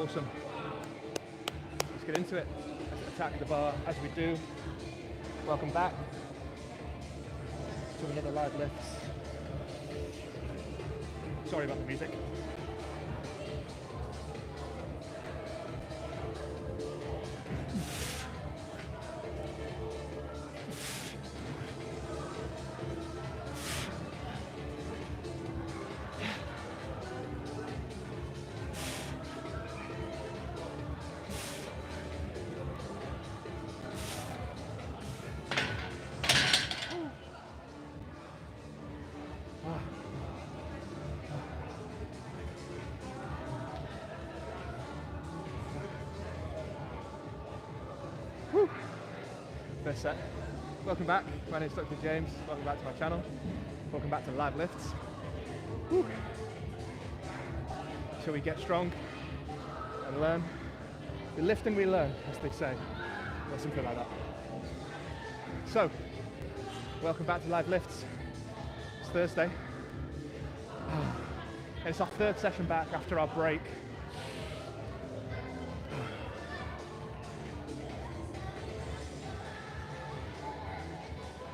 Awesome. Let's get into it. Let's attack the bar as we do. Welcome back to another live lifts. Sorry about the music. First set. Welcome back. My name is Dr James. Welcome back to my channel. Welcome back to live lifts. Woo. Shall we get strong and learn? We lift and we learn, as they say, or something like that. So, welcome back to live lifts. It's Thursday. And it's our third session back after our break.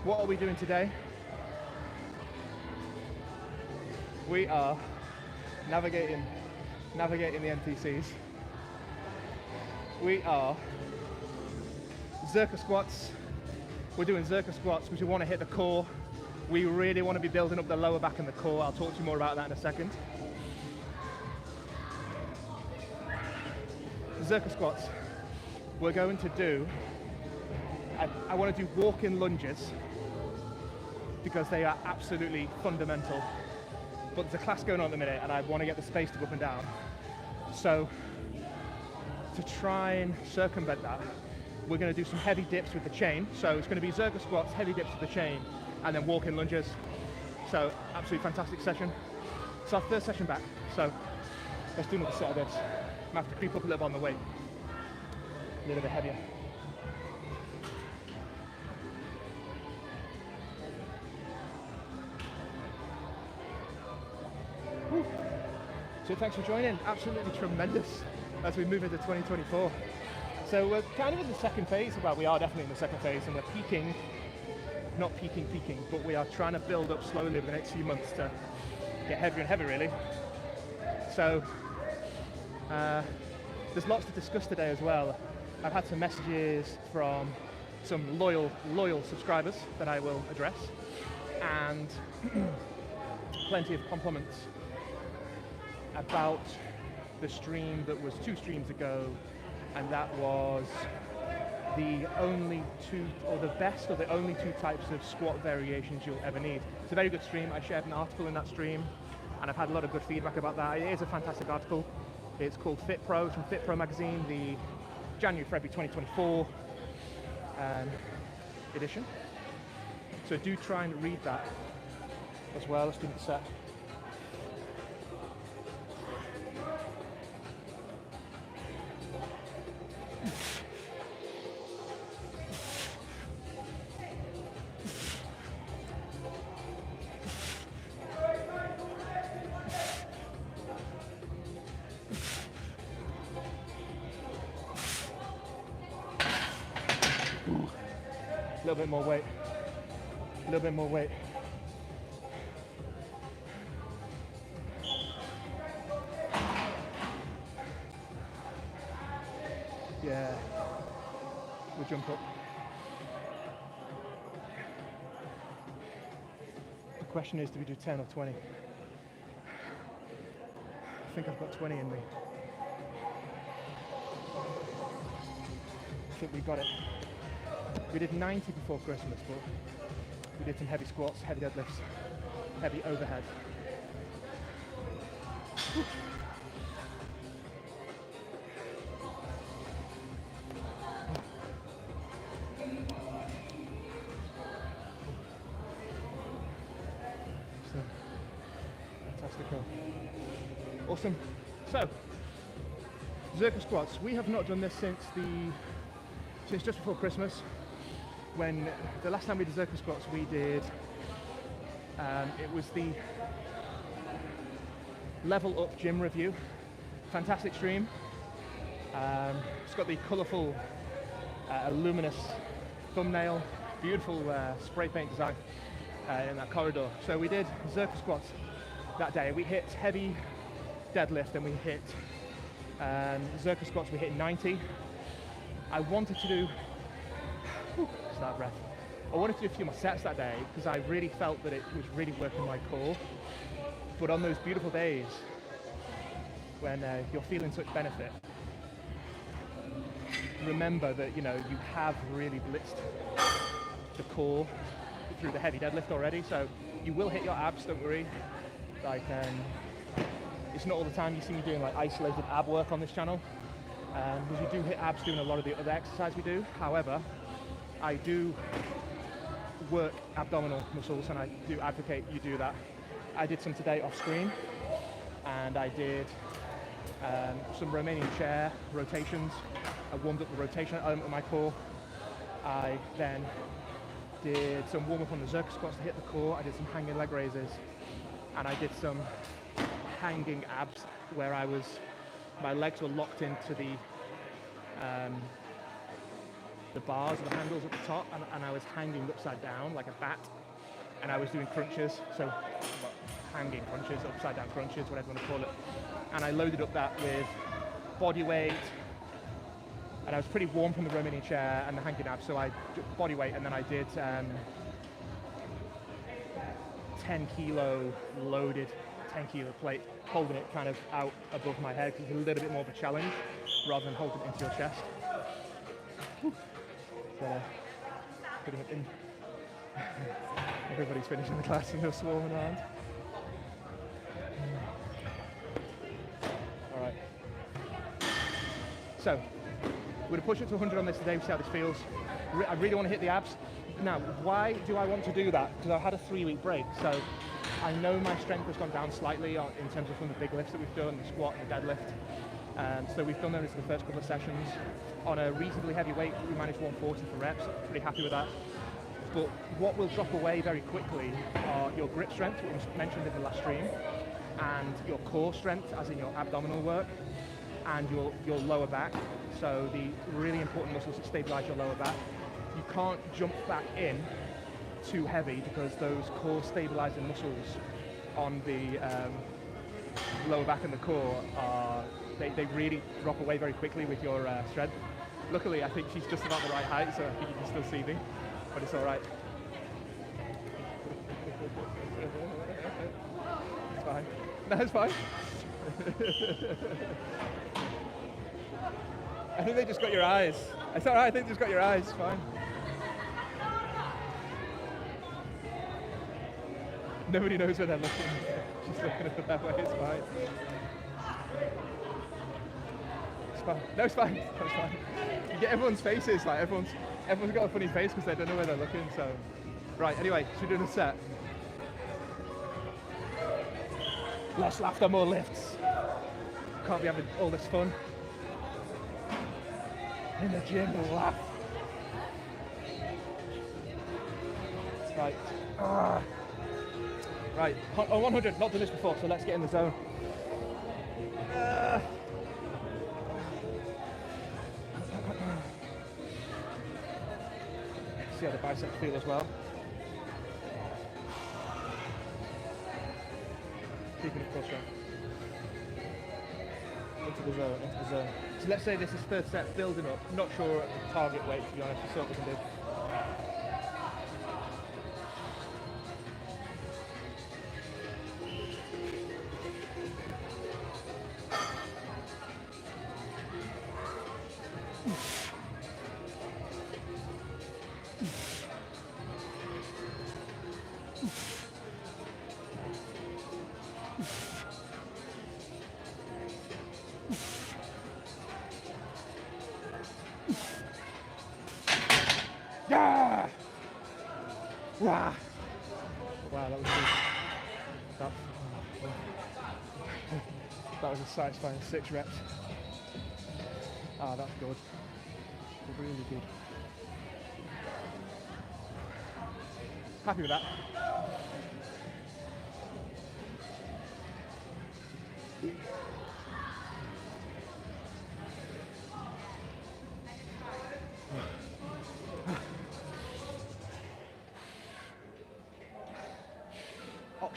What are we doing today? We are navigating the NTCs. We are Zerka squats. We're doing Zerka squats because we want to hit the core. We really want to be building up the lower back and the core. I'll talk to you more about that in a second. Zerka squats. We're going to do, I want to do walk-in lunges because they are absolutely fundamental. But there's a class going on at the minute and I want to get the space to go up and down. So to try and circumvent that, we're going to do some heavy dips with the chain. So it's going to be Zerka squats, heavy dips with the chain, and then walk-in lunges. So absolutely fantastic session. It's our third session back. So let's do another set of this. I'm going to have to creep up a little bit on the weight. A little bit heavier. Woo. So thanks for joining. Absolutely tremendous as we move into 2024. So we're kind of in the second phase. Well, we are definitely in the second phase, and we're peaking. Not peaking, but we are trying to build up slowly over the next few months to get heavier and heavier, really. So there's lots to discuss today as well. I've had some messages from some loyal subscribers that I will address, and plenty of compliments about the stream that was 2 streams ago, and that was the only 2, or the best of the only 2 types of squat variations you'll ever need. It's a very good stream. I shared an article in that stream, and I've had a lot of good feedback about that. It is a fantastic article. It's called Fit Pro. It's from Fit Pro magazine, the January-February 2024 edition. So do try and read that as well. Let's do the set. A little bit more weight. A little bit more weight. Yeah. We'll jump up. The question is, do we do 10 or 20? I think I've got 20 in me. I think we got it. We did 90 before Christmas, but we did some heavy squats, heavy deadlifts, heavy overhead. Whew. So, fantastical. Awesome. So, Zerka squats. We have not done this since just before Christmas. When the last time we did Zerka squats, we did, it was the Level Up Gym Review. Fantastic stream. It's got the colourful, luminous thumbnail, beautiful spray paint design in that corridor. So we did Zerker squats that day. We hit heavy deadlift and we hit Zerker squats, we hit 90. I wanted to do, start breath. I wanted to do a few more sets that day because I really felt that it was really working my core. But on those beautiful days when you're feeling such benefit, remember that you have really blitzed the core through the heavy deadlift already. So you will hit your abs, don't worry. Like it's not all the time you see me doing like isolated ab work on this channel, because we do hit abs doing a lot of the other exercise we do. However, I do work abdominal muscles and I do advocate you do that. I did some today off screen, and I did some Romanian chair rotations. I warmed up the rotation element of my core. I then did some warm up on the Zerker squats to hit the core. I did some hanging leg raises, and I did some hanging abs where my legs were locked into the bars or the handles at the top, and I was hanging upside down like a bat, and I was doing crunches, so hanging crunches, upside down crunches, whatever you want to call it. And I loaded up that with body weight, and I was pretty warm from the Romanian chair and the hanging abs, so I did body weight, and then I did 10 kilo loaded 10 kilo plate, holding it kind of out above my head because it's a little bit more of a challenge rather than holding it into your chest. Putting it in. Everybody's finishing the class and they're swarming around. Alright. So, we're going to push it to 100 on this today, see how this feels. I really want to hit the abs. Now, why do I want to do that? Because I've had a 3-week break, so I know my strength has gone down slightly in terms of some of the big lifts that we've done, the squat and the deadlift. So we've done those in the first couple of sessions. On a reasonably heavy weight, we managed 140 for reps. Pretty happy with that. But what will drop away very quickly are your grip strength, which was mentioned in the last stream, and your core strength, as in your abdominal work, and your lower back. So the really important muscles that stabilize your lower back. You can't jump back in too heavy because those core stabilizing muscles on the lower back and the core they really drop away very quickly with your strength. Luckily, I think she's just about the right height, so I think you can still see me, but it's all right. It's fine. No, it's fine. I think they just got your eyes. It's all right. I think they just got your eyes. It's fine. Nobody knows where they're looking. She's looking at it that way. It's fine. It's fine. No, it's fine. It's fine. You get everyone's faces. Like everyone's got a funny face because they don't know where they're looking. So, right. Anyway, so we're doing a set. Less laughter, more lifts. Can't be having all this fun in the gym and laugh. Right. Right, on 100, not done this before, so let's get in the zone. See how the biceps feel as well. Keeping it closer. Into the zone, into the zone. So let's say this is third set, building up. Not sure the target weight, to be honest, we'll see what we can do. Yeah! Wow, that was good. That was a satisfying 6 reps. Ah, that's good. Really good. Happy with that.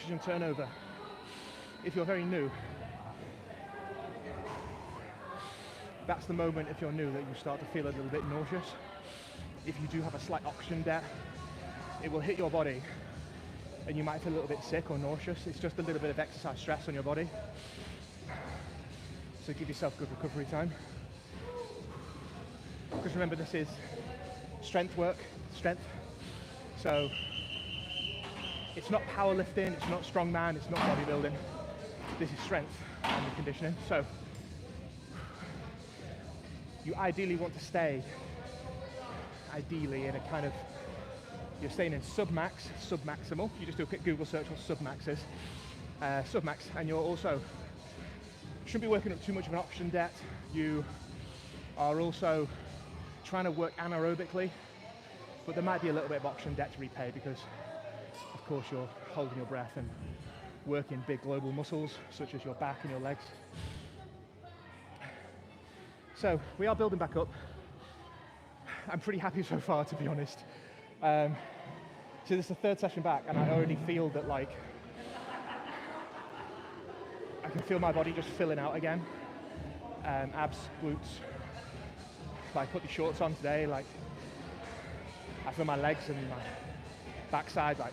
oxygen turnover. If you're very new, that's the moment, if you're new, that you start to feel a little bit nauseous. If you do have a slight oxygen debt, it will hit your body and you might feel a little bit sick or nauseous. It's just a little bit of exercise stress on your body. So give yourself good recovery time. Because remember, this is strength work, So it's not powerlifting, it's not strongman, it's not bodybuilding. This is strength and conditioning. So you ideally want to stay, in a kind of, you're staying in submax, submaximal. You just do a quick Google search what submax is. Submax, and you're also, shouldn't be working up too much of an oxygen debt. You are also trying to work anaerobically, but there might be a little bit of oxygen debt to repay because, of course, you're holding your breath and working big global muscles such as your back and your legs. So we are building back up. I'm pretty happy so far, to be honest. So this is the third session back, and I already feel that, like, I can feel my body just filling out again. Abs, glutes. Like, put the shorts on today, like, I feel my legs and my backside, like,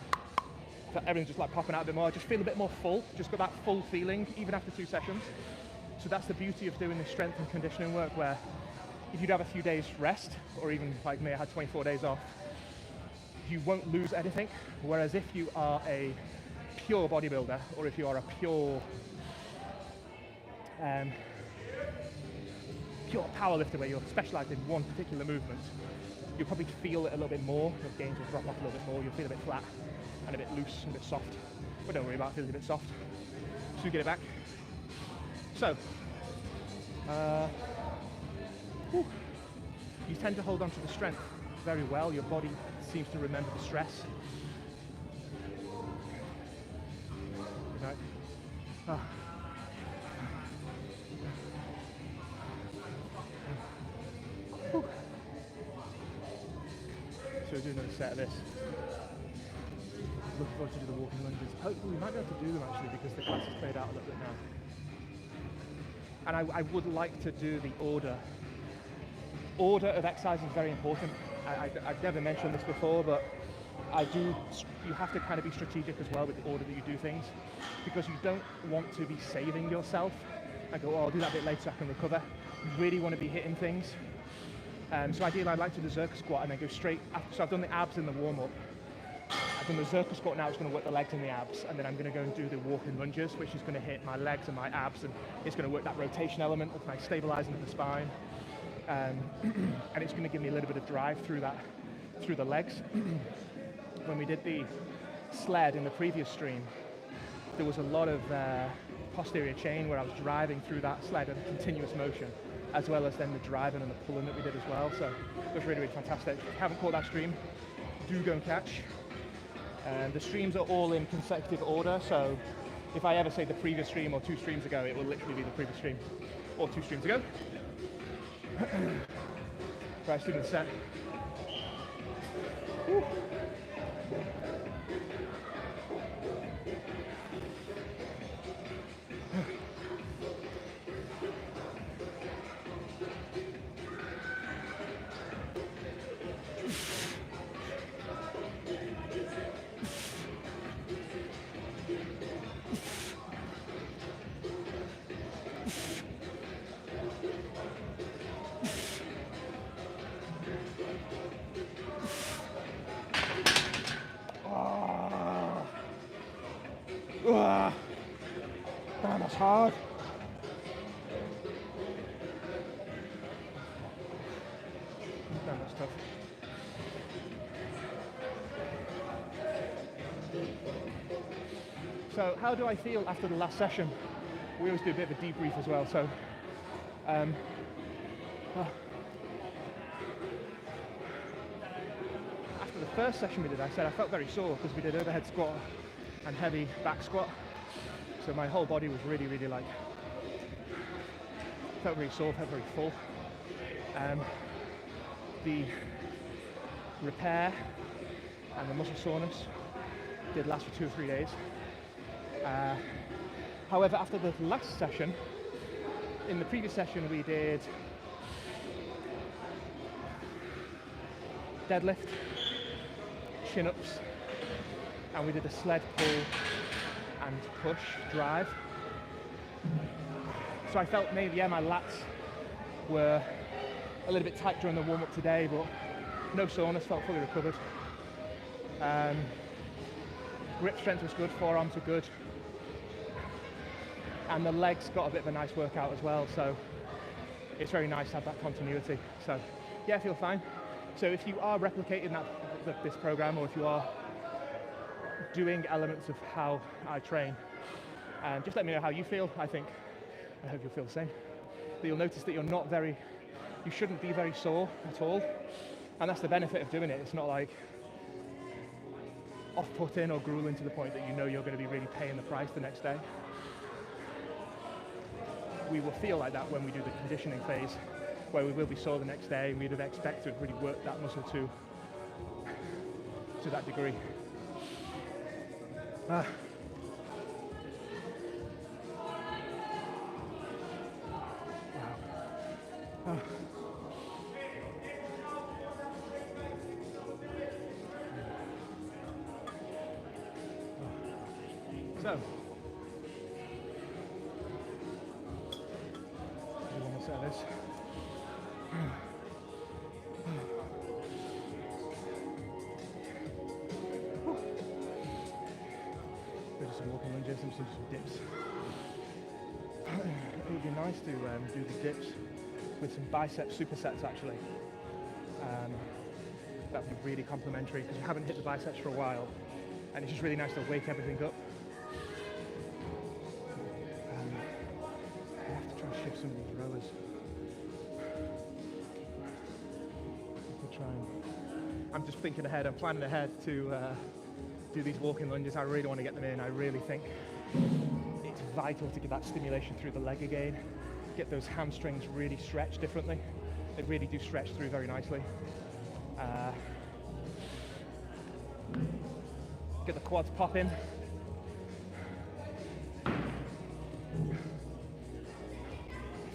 everything's just like popping out a bit more. I just feel a bit more full, just got that full feeling, even after 2 sessions. So that's the beauty of doing this strength and conditioning work, where if you'd have a few days rest, or even like me, I had 24 days off, you won't lose anything. Whereas if you are a pure bodybuilder, or if you are a pure powerlifter where you're specialized in one particular movement, you'll probably feel it a little bit more. Your gains will drop off a little bit more. You'll feel a bit flat and a bit loose and a bit soft. But don't worry about feeling a bit soft. So you get it back. So, you tend to hold on to the strength very well. Your body seems to remember the stress. Right. So we'll do another set of this. Looking forward to do the walking lunges. Hopefully we might be able to do them actually, because the class has played out a little bit now. And I would like to do the order. Order of exercise is very important. I've never mentioned this before, but you have to kind of be strategic as well with the order that you do things, because you don't want to be saving yourself and go, oh, I'll do that bit later so I can recover. You really want to be hitting things. So ideally I'd like to do the Zercher squat and then go straight after. So I've done the abs in the warm-up. I've done the Zercher squat, now it's going to work the legs and the abs, and then I'm going to go and do the walking lunges, which is going to hit my legs and my abs, and it's going to work that rotation element of my stabilizing of the spine. And it's going to give me a little bit of drive through the legs. When we did the sled in the previous stream, there was a lot of posterior chain where I was driving through that sled in continuous motion, as well as then the driving and the pulling that we did as well. So it was really, really fantastic. If you haven't caught that stream, do go and catch. The streams are all in consecutive order, so if I ever say the previous stream or 2 streams ago, it will literally be the previous stream or 2 streams ago. Right, student set. Woo. Damn, that's hard. Damn, that's tough. So how do I feel after the last session? We always do a bit of a debrief as well. So after the first session we did, I said I felt very sore because we did overhead squat and heavy back squat. So my whole body was really, really like, felt very sore, felt very full. The repair and the muscle soreness did last for 2 or 3 days. Uh, However, after the last session, in the previous session we did deadlift, chin-ups, and we did a sled pull and push drive. So I felt maybe, my lats were a little bit tight during the warm-up today, but no soreness, felt fully recovered. Grip strength was good, forearms were good. And the legs got a bit of a nice workout as well, so it's very nice to have that continuity. So yeah, I feel fine. So if you are replicating this program, or if you are doing elements of how I train, just let me know how you feel. I hope you'll feel the same. That you'll notice that you shouldn't be very sore at all. And that's the benefit of doing it. It's not like off-putting or grueling to the point that you know you're going to be really paying the price the next day. We will feel like that when we do the conditioning phase, where we will be sore the next day, and we'd have expected to really work that muscle to that degree. Wow. So, this. Do some walking lunges and some dips. It would be nice to do the dips with some bicep supersets actually. That would be really complementary because we haven't hit the biceps for a while, and it's just really nice to wake everything up. I have to try and shift some of these rowers. I'm just thinking ahead, I'm planning ahead to do these walking lunges. I really want to get them in. I really think it's vital to get that stimulation through the leg again, get those hamstrings really stretched differently. They really do stretch through very nicely. Get the quads popping. I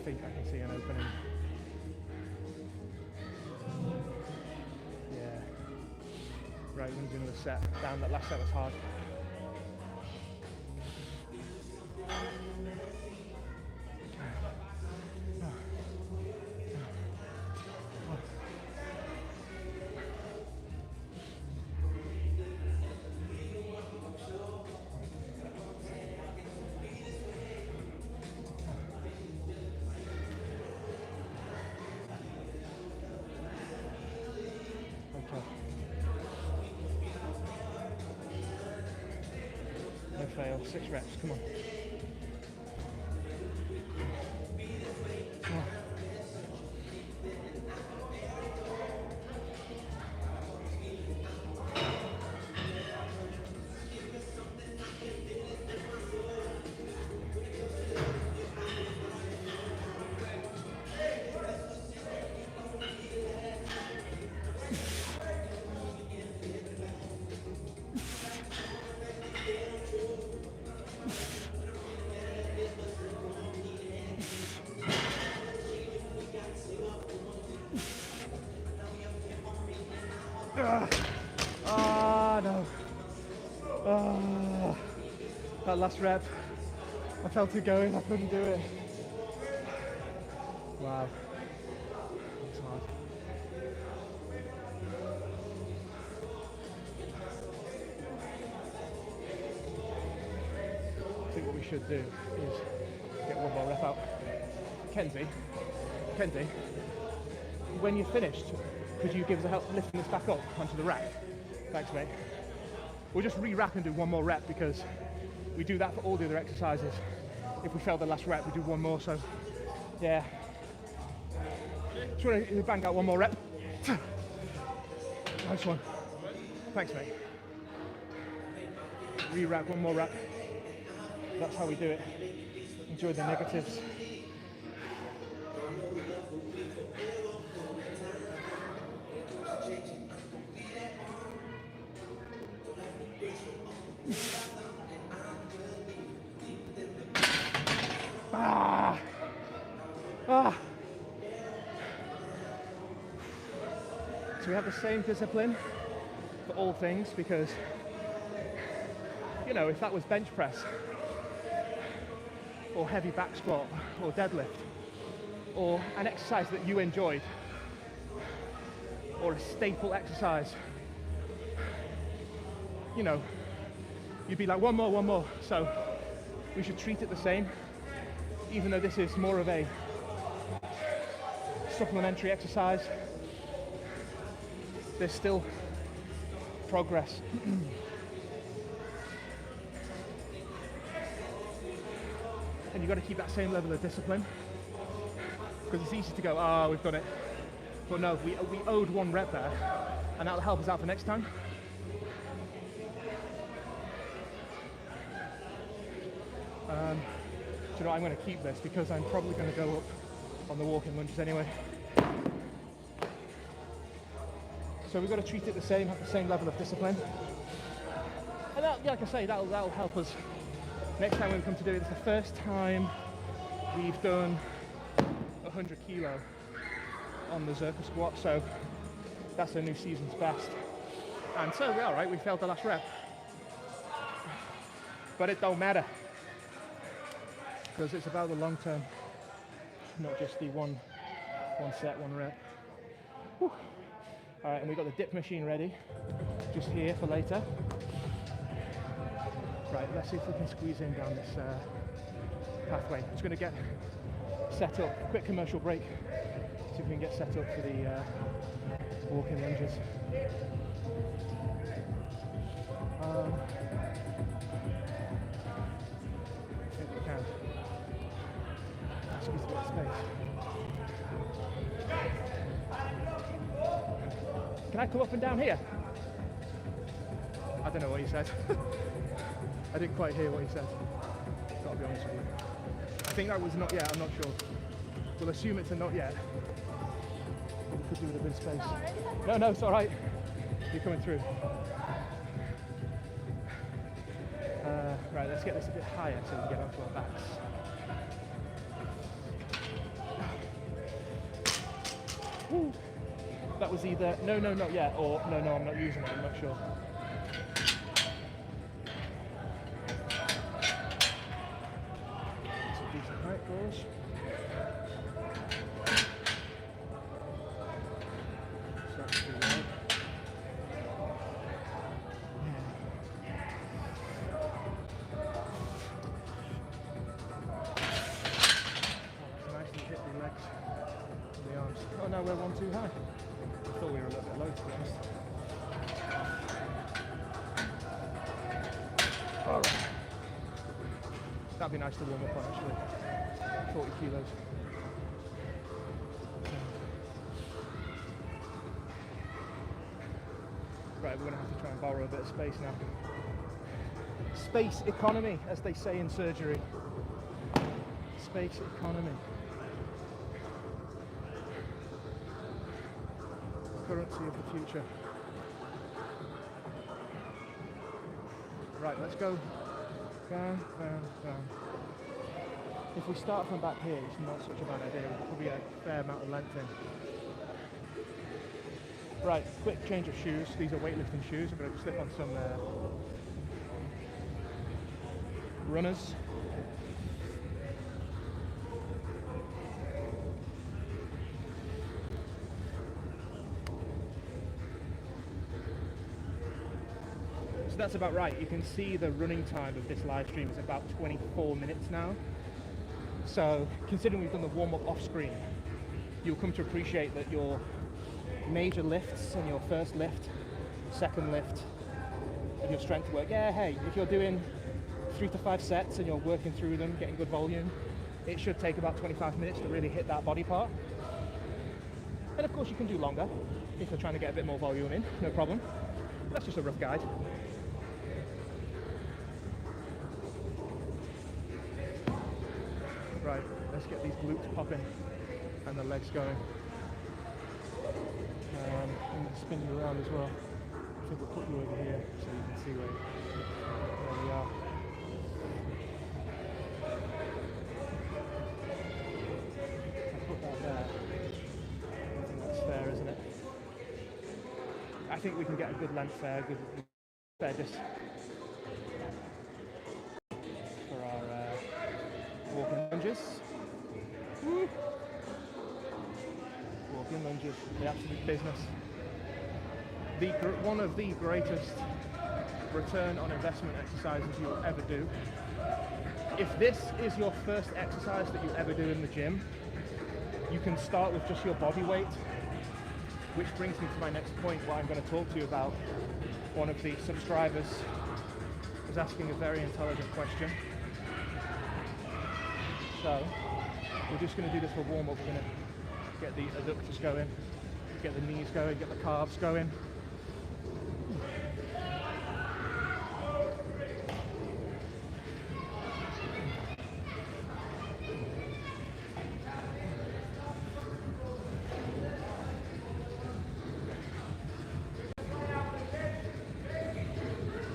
think I can see an opening. Right, we're going to do another set. Down, that last set was hard. Fail, 6 reps, come on. No. That last rep, I felt it going, I couldn't do it. Wow. That's hard. I think what we should do is get one more rep out. Kenzie, when you're finished, could you give us a help lifting this back up onto the rack? Thanks, mate. We'll just re-rack and do one more rep because we do that for all the other exercises. If we fail the last rep, we do one more, so yeah. Just want to bang out one more rep. Nice one. Thanks, mate. Re-rack, one more rep. That's how we do it. Enjoy the negatives. Ah. So we have the same discipline for all things, because, you know, if that was bench press or heavy back squat or deadlift or an exercise that you enjoyed or a staple exercise, you know, you'd be like, one more. So we should treat it the same, even though this is more of a supplementary exercise. There's still progress. And you've got to keep that same level of discipline, because it's easy to go, oh, we've done it. But no, we owed one rep there, and that'll help us out for next time. Do you know what, I'm going to keep this because I'm probably going to go up on the walking lunges anyway. So we've got to treat it the same, have the same level of discipline. And that, like I say, that'll help us next time when we come to do it. It's the first time we've done 100 kilo on the Zerka squat, so that's a new season's best. And so we're all right, we failed the last rep. But it don't matter, because it's about the long term, not just the one set, one rep. Whew. All right, and we've got the dip machine ready, just here for later. Right, let's see if we can squeeze in down this pathway. I'm just going to get set up, quick commercial break, see if we can get set up for the walking lunges. I think we can. Squeeze a bit of space. Can I come up and down here? I don't know what he said. I didn't quite hear what he said. Gotta be honest with you. I think that was not yet, I'm not sure. We'll assume it's a not yet. We could do with a bit of space. No, it's alright. You're coming through. Right, let's get this a bit higher so we can get onto our backs. Woo. That was either no, not yet, or no, I'm not using it, I'm not sure. That's a decent height for us. So that's pretty wide. Nice and hit the legs and the arms. Oh no, we're one too high. I thought we were a little bit low, to be honest. Alright. That'd be nice to warm up on, actually. 40 kilos. Right, we're going to have to try and borrow a bit of space now. Space economy, as they say in surgery. Space economy. Currency of the future. Right, let's go down. If we start from back here, it's not such a bad idea. We'll probably get a fair amount of length in. Right, quick change of shoes. These are weightlifting shoes. I'm going to slip on some runners. So that's about right. You can see the running time of this live stream is about 24 minutes now. So considering we've done the warm-up off screen, you'll come to appreciate that your major lifts and your first lift, second lift of your strength work, yeah, hey, if you're doing 3 to 5 sets and you're working through them, getting good volume, it should take about 25 minutes to really hit that body part. And of course you can do longer if you're trying to get a bit more volume in, no problem. But that's just a rough guide. Right, let's get these glutes popping and the legs going. I'm going to spin you around as well. I think we'll put you over here so you can see where we are. I'll put I think we can get a good length there, good fair distance for our walking lunges. Woo. Walking lunges, the absolute business. One of the greatest return on investment exercises you'll ever do. If this is your first exercise that you ever do in the gym, you can start with just your body weight, which brings me to my next point, what I'm going to talk to you about. One of the subscribers was asking a very intelligent question. So, we're just going to do this for warm-up. We're going to get the adductors going, get the knees going, get the calves going.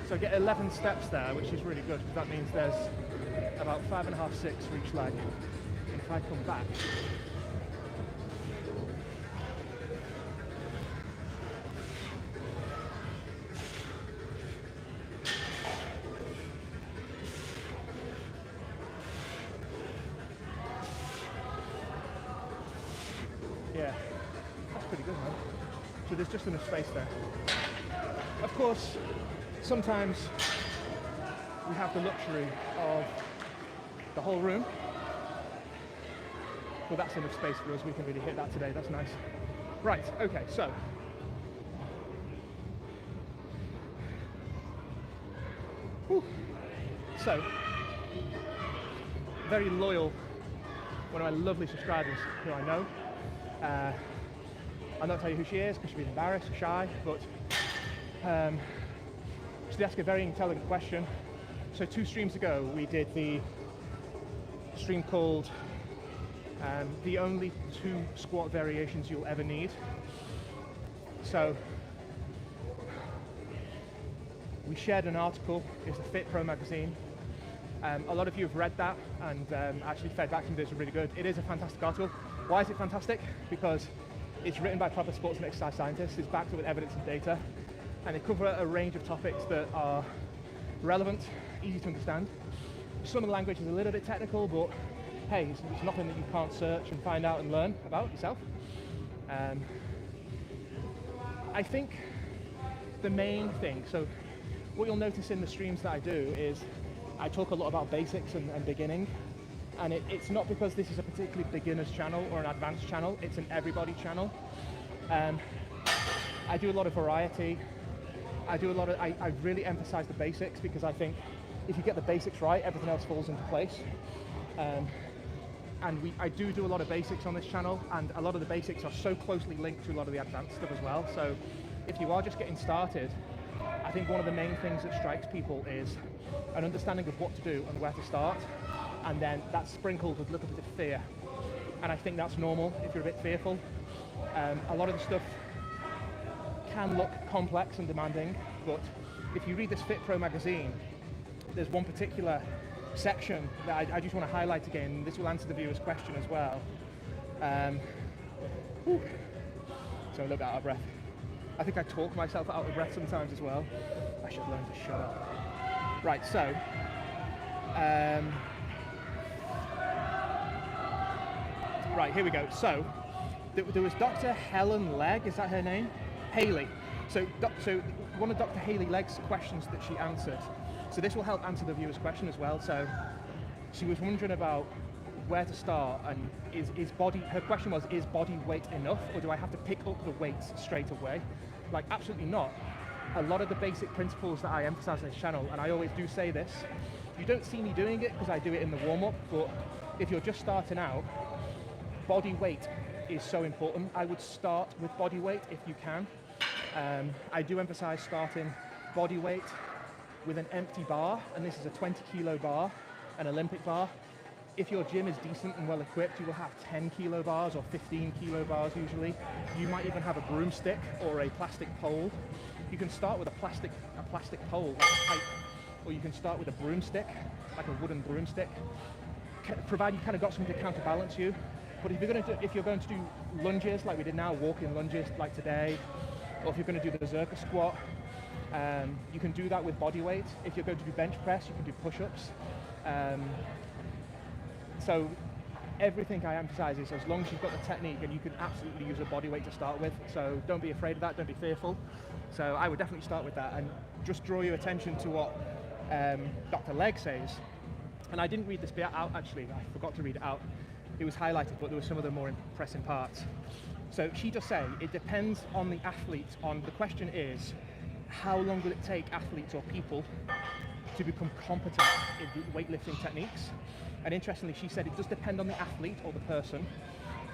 So get 11 steps there, which is really good, because that means there's about 5.5, 6 for each leg. And if I come back, yeah, that's pretty good, man. So there's just enough space there. Of course, sometimes we have the luxury of the whole room. Well, that's enough space for us. We can really hit that today. That's nice. Right, okay, so. Whew. So, very loyal, one of my lovely subscribers who I know. I'll not tell you who she is because she'll be embarrassed, shy, but she asked a very intelligent question. So 2 streams ago, we did the stream called the only 2 squat variations you'll ever need. So we shared an article, it's the Fit Pro magazine. A lot of you have read that and actually fed back to me that it's really good. It is a fantastic article. Why is it fantastic? Because it's written by proper sports and exercise scientists, it's backed up with evidence and data, and they cover a range of topics that are relevant, easy to understand. Some of the language is a little bit technical, but hey, it's nothing that you can't search and find out and learn about yourself. I think the main thing, so what you'll notice in the streams that I do is I talk a lot about basics and beginning, and it's not because this is a particularly beginner's channel or an advanced channel, it's an everybody channel. I do a lot of variety. I really emphasize the basics because I think if you get the basics right, everything else falls into place. I do a lot of basics on this channel, and a lot of the basics are so closely linked to a lot of the advanced stuff as well. So if you are just getting started, I think one of the main things that strikes people is an understanding of what to do and where to start, and then that's sprinkled with a little bit of fear. And I think that's normal if you're a bit fearful. A lot of the stuff can look complex and demanding, but if you read this Fit Pro magazine, there's one particular section that I just want to highlight again. This will answer the viewer's question as well. So a little bit out of breath. I think I talk myself out of breath sometimes as well. I should learn to shut up. Right, so right, here we go. So there was Dr. Helen Legg, is that her name? Haley. So one of Dr. Haley Legg's questions that she answered. So this will help answer the viewer's question as well. So she was wondering about where to start, and her question was, is body weight enough, or do I have to pick up the weights straight away? Like, absolutely not. A lot of the basic principles that I emphasize on this channel, and I always do say this, you don't see me doing it because I do it in the warm-up, but if you're just starting out, body weight is so important. I would start with body weight if you can. I do emphasize starting body weight with an empty bar, and this is a 20 kilo bar, an Olympic bar. If your gym is decent and well equipped, you will have 10 kilo bars or 15 kilo bars usually. You might even have a broomstick or a plastic pole. You can start with a plastic pole, like a pipe, or you can start with a broomstick, like a wooden broomstick, provided you kind of got something to counterbalance you. But if you're going to do lunges like we did now, walking lunges like today, or if you're going to do the Zerker squat, you can do that with body weight. If you're going to do bench press, you can do push-ups. So everything I emphasize is as long as you've got the technique, and you can absolutely use a body weight to start with. So don't be afraid of that, don't be fearful. So I would definitely start with that, and just draw your attention to what Dr. Legg says. And I didn't read this bit out actually, I forgot to read it out. It was highlighted, but there were some of the more impressive parts. So she does say it depends on the athlete. The question is, how long will it take athletes or people to become competent in weightlifting techniques? And interestingly, she said it does depend on the athlete or the person,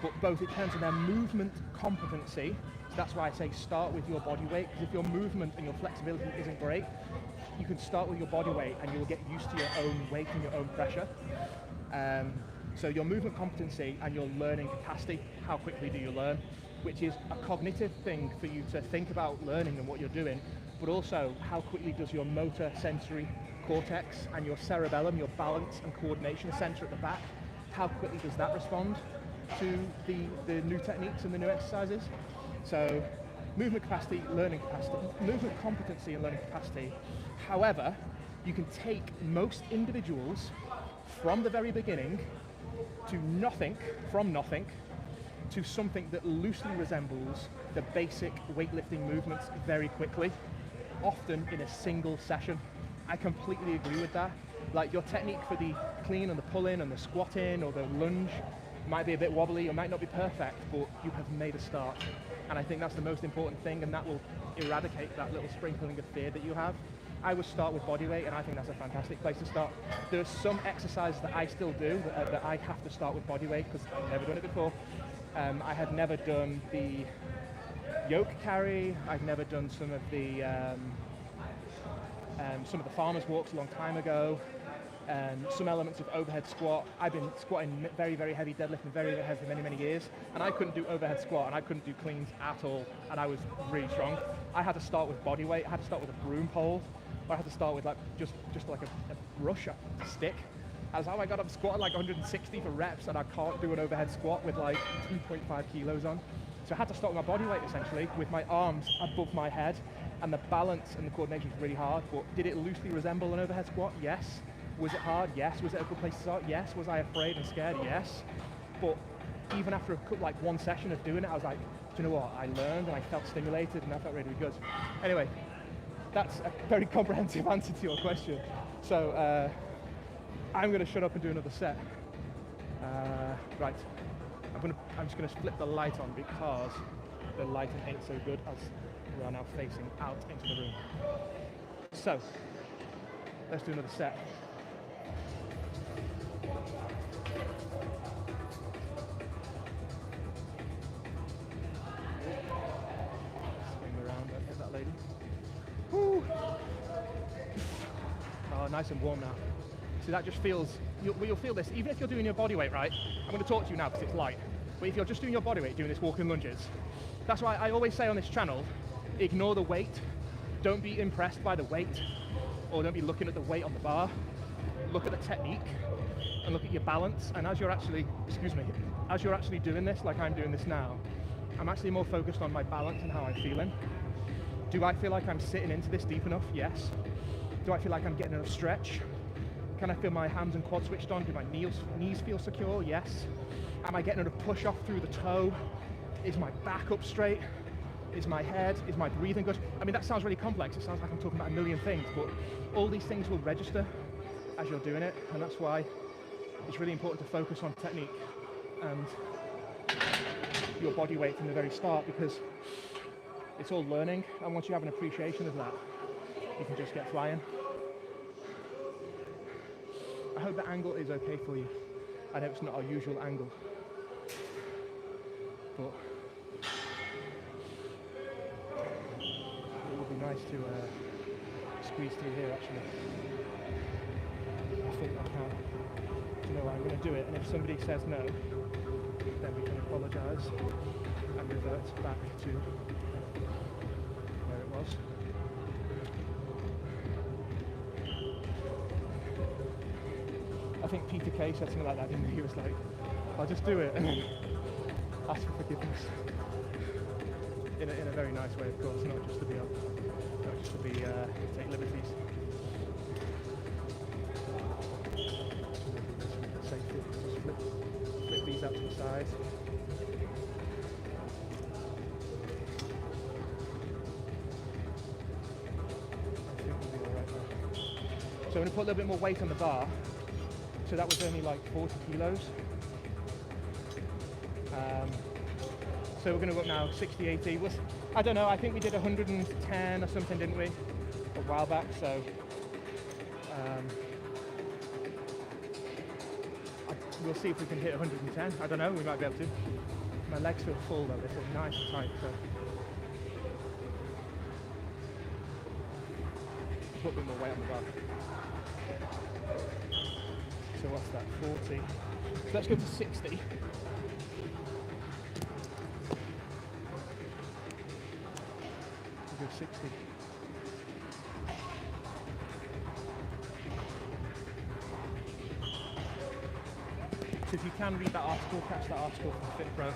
but both it depends on their movement competency. So that's why I say start with your body weight, because if your movement and your flexibility isn't great, you can start with your body weight and you'll get used to your own weight and your own pressure. So your movement competency and your learning capacity, how quickly do you learn, which is a cognitive thing for you to think about learning and what you're doing, but also how quickly does your motor sensory cortex and your cerebellum, your balance and coordination center at the back, how quickly does that respond to the new techniques and the new exercises? So movement capacity, learning capacity, movement competency and learning capacity. However, you can take most individuals from the very beginning to nothing, from nothing, to something that loosely resembles the basic weightlifting movements very quickly, often in a single session. I completely agree with that. Like your technique for the clean and the pull-in and the squat-in or the lunge might be a bit wobbly or might not be perfect, but you have made a start. And I think that's the most important thing, and that will eradicate that little sprinkling of fear that you have. I would start with body weight, and I think that's a fantastic place to start. There's some exercises that I still do that I have to start with body weight because I've never done it before. I had never done the yoke carry. I've never done some of the farmer's walks a long time ago. Some elements of overhead squat. I've been squatting very, very heavy deadlifting very, very heavy for many, many years, and I couldn't do overhead squat and I couldn't do cleans at all, and I was really strong. I had to start with body weight. I had to start with a broom pole, or I had to start with like just like a brush, a stick. I was, oh my god, I'm squatting like 160 for reps and I can't do an overhead squat with like 2.5 kilos on. So I had to start with my body weight essentially, with my arms above my head, and the balance and the coordination was really hard. But did it loosely resemble an overhead squat? Yes. Was it hard? Yes. Was it a good place to start? Yes. Was I afraid and scared? Yes. But even after like one session of doing it, I was like, do you know what? I learned and I felt stimulated and that felt really good. Anyway, that's a very comprehensive answer to your question. So I'm going to shut up and do another set. Right. I'm just going to flip the light on because the lighting ain't so good as we are now facing out into the room. So let's do another set. Lady. Woo. Oh, nice and warm now. See, that just feels, you'll feel this, even if you're doing your body weight, right? I'm going to talk to you now because it's light. But if you're just doing your body weight, doing this walking lunges, that's why I always say on this channel, ignore the weight. Don't be impressed by the weight, or don't be looking at the weight on the bar. Look at the technique and look at your balance. And as you're actually, as you're actually doing this, like I'm doing this now, I'm actually more focused on my balance and how I'm feeling. Do I feel like I'm sitting into this deep enough? Yes. Do I feel like I'm getting enough stretch? Can I feel my hands and quads switched on? Do my knees feel secure? Yes. Am I getting enough push off through the toe? Is my back up straight? Is my head? Is my breathing good? I mean, that sounds really complex. It sounds like I'm talking about a million things, but all these things will register as you're doing it, and that's why it's really important to focus on technique and your body weight from the very start, because it's all learning, and once you have an appreciation of that, you can just get flying. I hope the angle is okay for you. I know it's not our usual angle, but it would be nice to squeeze through here actually. I think I can. You know what, I'm going to do it, and if somebody says no, then we can apologise and revert back to where it was. I think Peter Kay said something like that, didn't he? He was like, I'll just do it and then ask for forgiveness. in a very nice way, of course, not just to take liberties. Safety, just flip these out to the side. I think we'll be all right there. So I'm going to put a little bit more weight on the bar. So that was only like 40 kilos. So we're going to go up now 60, 80. I don't know, I think we did 110 or something, didn't we? A while back, so we'll see if we can hit 110. I don't know, we might be able to. My legs feel full though, they feel nice and tight, so put a bit more weight on the bar. So what's that, 40? So let's go to 60. We'll go 60. So if you can read that article, catch that article from FitPro.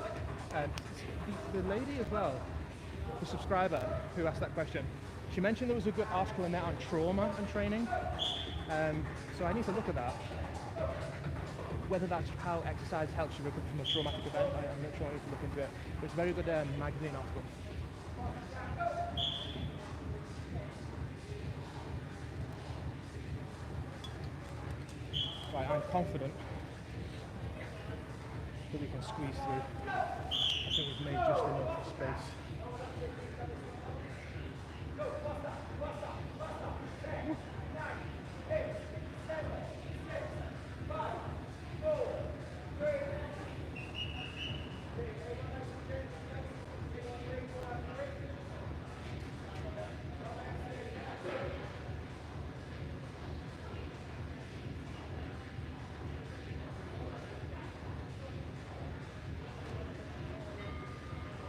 The lady as well, the subscriber who asked that question, she mentioned there was a good article in there on trauma and training. So I need to look at that. Whether that's how exercise helps you recover from a traumatic event, I'm not sure. I need to look into it. But it's a very good magazine article. Right, I'm confident that we can squeeze through. I think we've made just enough space.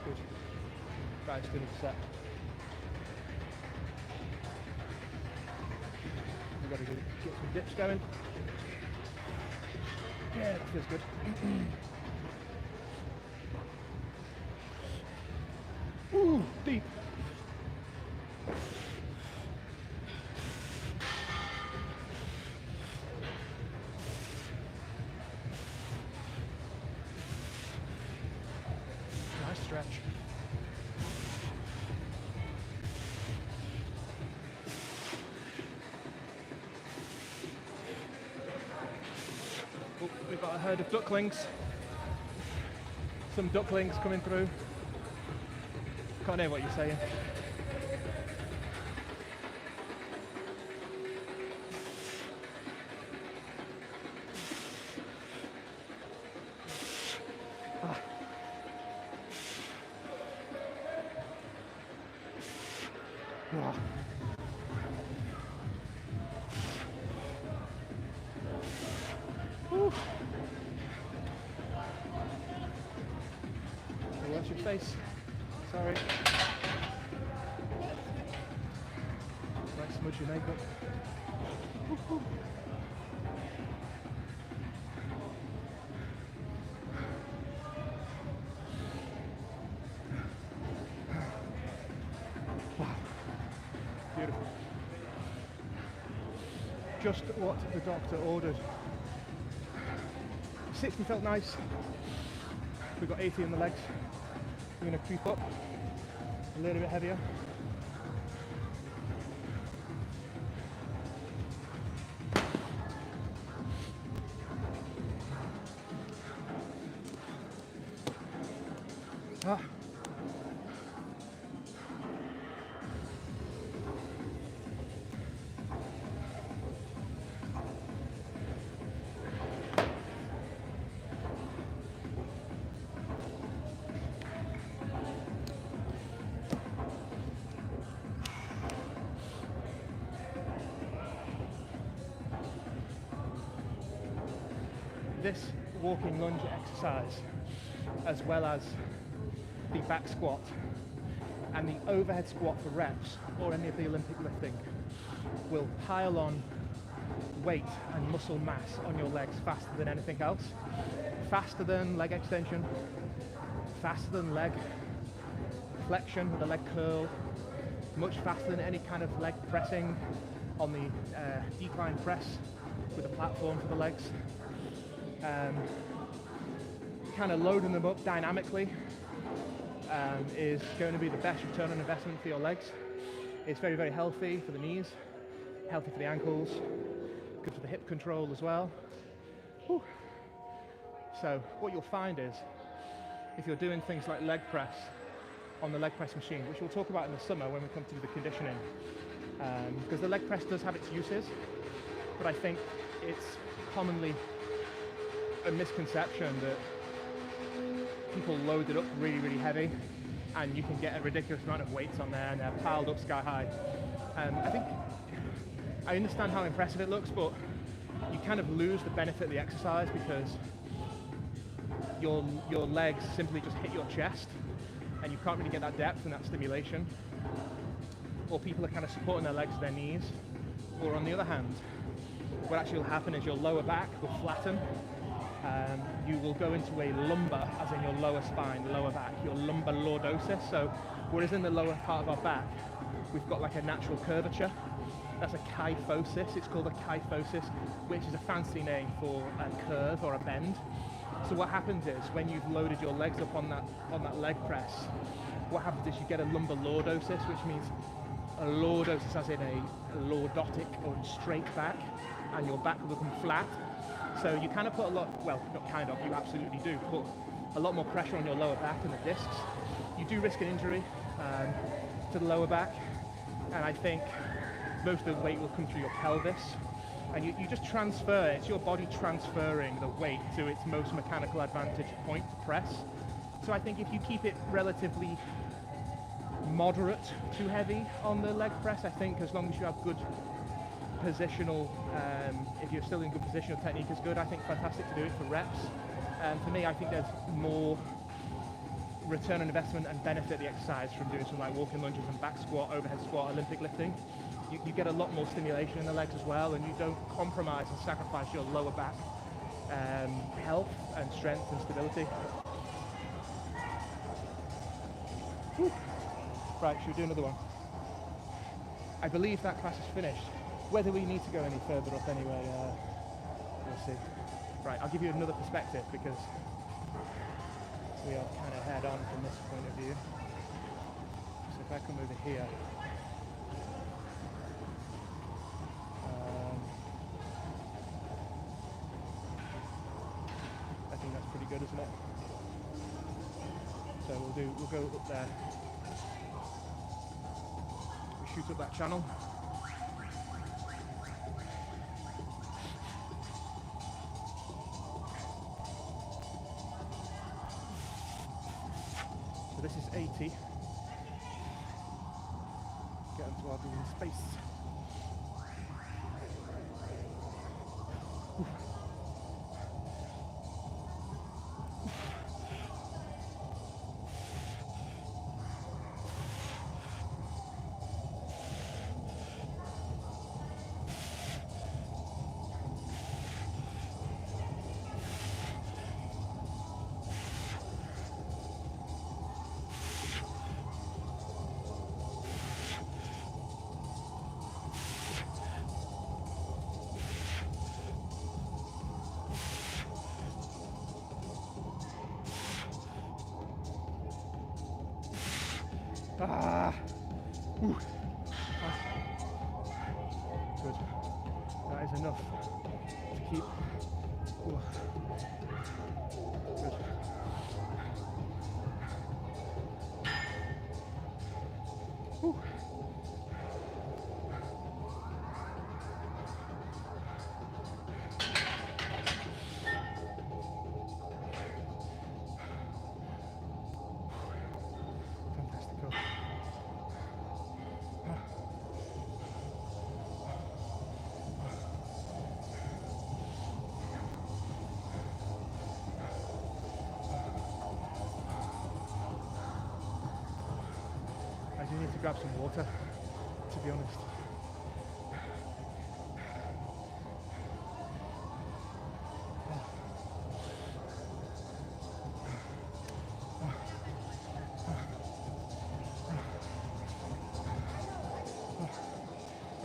Good. Right, still set. We've got to get some dips going. Yeah, that feels good. Ooh, deep. Nice stretch. Oh, we've got a herd of ducklings. Some ducklings coming through. Can't hear what you're saying. Ah. Ah. Whew. Wash your face. Sorry. Might smudge your makeup. Woo-hoo. Wow. Beautiful. Just what the doctor ordered. 60 felt nice. We've got 80 in the legs. We're going to creep up a little bit heavier. Ah. This walking lunge exercise, as well as the back squat and the overhead squat for reps, or any of the Olympic lifting, will pile on weight and muscle mass on your legs faster than anything else. Faster than leg extension, faster than leg flexion with the leg curl, much faster than any kind of leg pressing on the decline press with a platform for the legs. Kind of loading them up dynamically is going to be the best return on investment for your legs. It's very, very healthy for the knees, healthy for the ankles, good for the hip control as well. Whew. So what you'll find is, if you're doing things like leg press on the leg press machine, which we'll talk about in the summer when we come to the conditioning, because the leg press does have its uses, but I think it's commonly a misconception that people load it up really, really heavy and you can get a ridiculous amount of weights on there and they're piled up sky high. I understand how impressive it looks, but you kind of lose the benefit of the exercise because your legs simply just hit your chest and you can't really get that depth and that stimulation. Or people are kind of supporting their legs with their knees. Or on the other hand, what actually will happen is your lower back will flatten. You will go into a lumbar, as in your lower spine, lower back, your lumbar lordosis. So whereas in the lower part of our back, we've got like a natural curvature. That's a kyphosis. It's called a kyphosis, which is a fancy name for a curve or a bend. So what happens is when you've loaded your legs up on that leg press, what happens is you get a lumbar lordosis, which means a lordosis as in a lordotic or straight back, and your back will become flat. So you kind of put a lot, well, not kind of, you absolutely do put a lot more pressure on your lower back and the discs. You do risk an injury to the lower back, and I think most of the weight will come through your pelvis. And you just transfer, it's your body transferring the weight to its most mechanical advantage point to press. So I think if you keep it relatively moderate to heavy on the leg press, I think as long as you have good positional, if you're still in good positional technique is good. I think fantastic to do it for reps. For me, I think there's more return on investment and benefit the exercise from doing something like walking lunges and back squat, overhead squat, Olympic lifting. You get a lot more stimulation in the legs as well, and you don't compromise and sacrifice your lower back health and strength and stability. Whew. Right, should we do another one? I believe that class is finished. Whether we need to go any further up anyway, we'll see. Right, I'll give you another perspective because we are kind of head on from this point of view. So if I come over here, I think that's pretty good, isn't it? So we'll go up there. We shoot up that channel. So this is 80. Get into our green space. Whew. Good. That is enough to keep. Ooh. Good. Whew. Fantastical. I do need to grab some water, to be honest.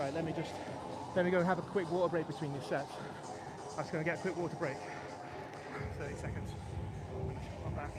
Right, let me go and have a quick water break between these sets. I'm just going to get a quick water break. 30 seconds. I'm back.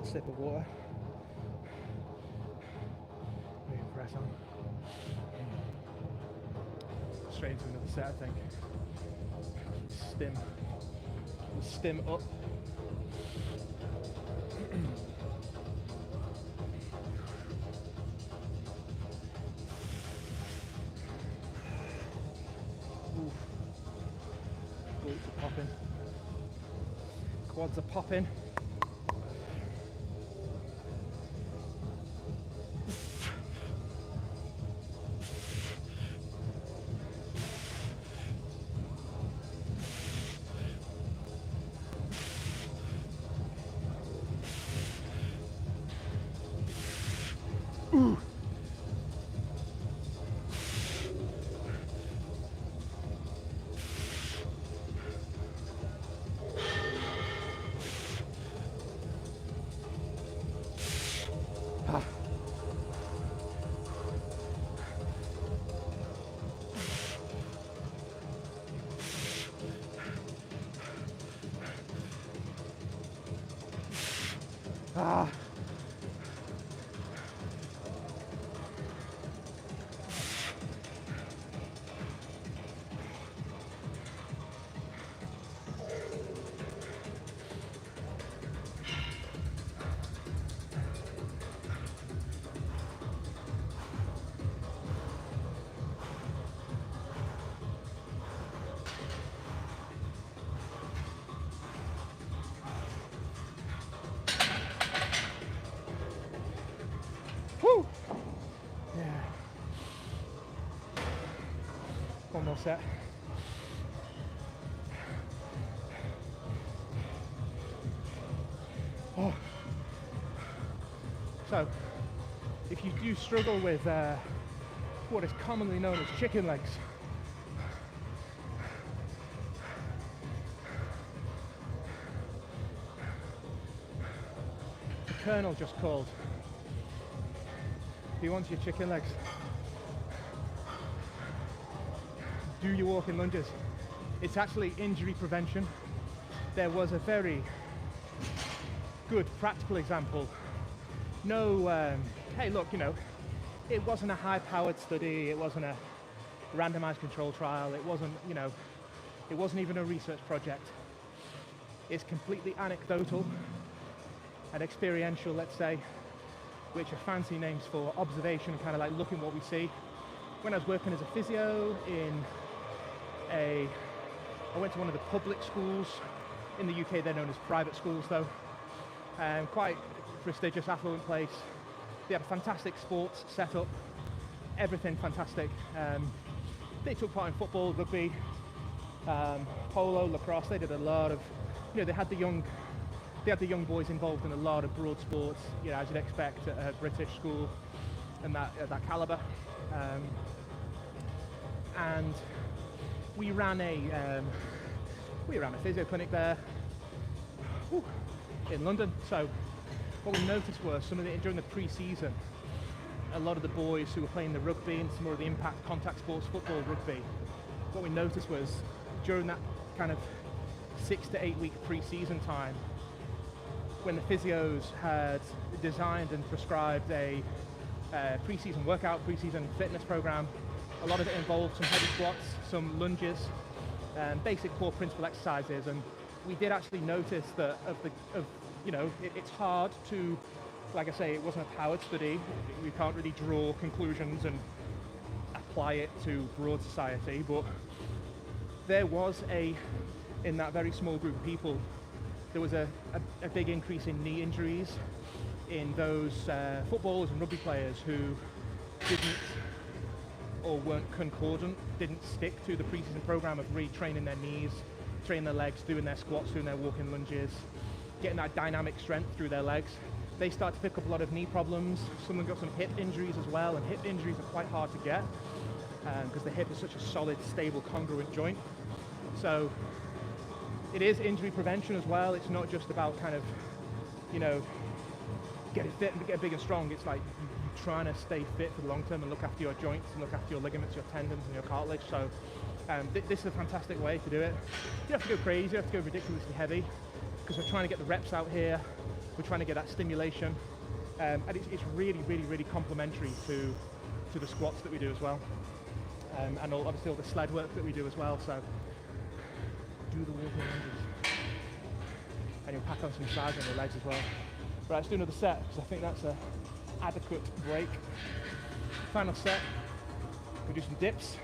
Sip of water. Maybe press on. Straight into another set, I think. Stim up. Glutes are popping. Quads are popping. Woo! Yeah. One more set. Oh. So, if you do struggle with what is commonly known as chicken legs, the Colonel just called. He wants your chicken legs. Do your walking lunges. It's actually injury prevention. There was a very good practical example. No, hey look, you know, it wasn't a high-powered study, it wasn't a randomized control trial, it wasn't, you know, it wasn't even a research project. It's completely anecdotal and experiential, let's say, which are fancy names for observation, kind of like looking what we see. When I was working as a physio I went to one of the public schools. In the UK, they're known as private schools though. Quite prestigious, affluent place. They had a fantastic sports setup, everything fantastic. They took part in football, rugby, polo, lacrosse. They did a lot of, you know, they had the young they had the young boys involved in a lot of broad sports, you know, as you'd expect at a British school and that caliber. And we ran a physio clinic there in London. So what we noticed was during the pre-season, a lot of the boys who were playing the rugby and some of the impact contact sports, football, rugby, what we noticed was during that kind of 6 to 8 week pre-season time, when the physios had designed and prescribed a pre-season workout, pre-season fitness program, a lot of it involved some heavy squats, some lunges, basic core principle exercises, and we did actually notice that it's hard to, like I say, it wasn't a powered study. We can't really draw conclusions and apply it to broad society, but there was in that very small group of people, there was a big increase in knee injuries in those footballers and rugby players who didn't or weren't concordant, didn't stick to the pre-season program of retraining their knees, training their legs, doing their squats, doing their walking lunges, getting that dynamic strength through their legs. They start to pick up a lot of knee problems. Some of them got some hip injuries as well, and hip injuries are quite hard to get because the hip is such a solid, stable, congruent joint. So it is injury prevention as well. It's not just about kind of, getting fit and get big and strong. It's like trying to stay fit for the long term and look after your joints and look after your ligaments, your tendons and your cartilage. So this is a fantastic way to do it. You have to go crazy, you have to go ridiculously heavy because we're trying to get the reps out here. We're trying to get that stimulation. And it's really, really, really complementary to the squats that we do as well. And obviously all the sled work that we do as well. So do the walking lunges. And you'll pack on some size on your legs as well. Right, let's do another set because I think that's an adequate break. Final set, we'll do some dips.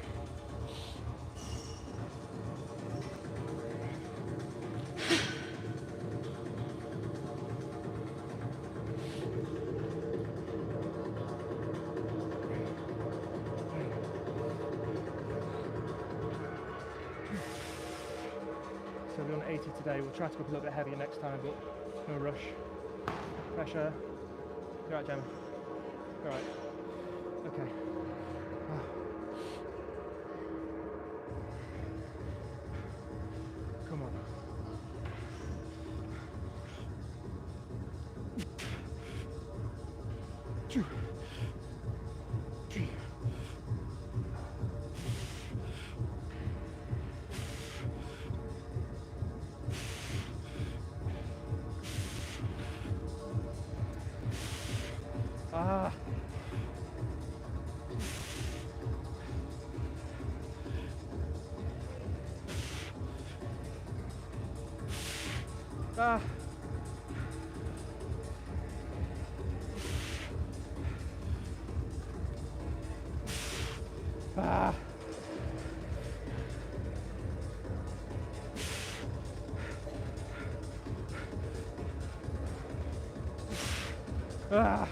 So we're on 80 today. We'll try to go up a little bit heavier next time, but no rush. Pressure. You alright, Gemma? Alright. Okay. Come on. Two. Three. Ah. Ah. Ah. Ah.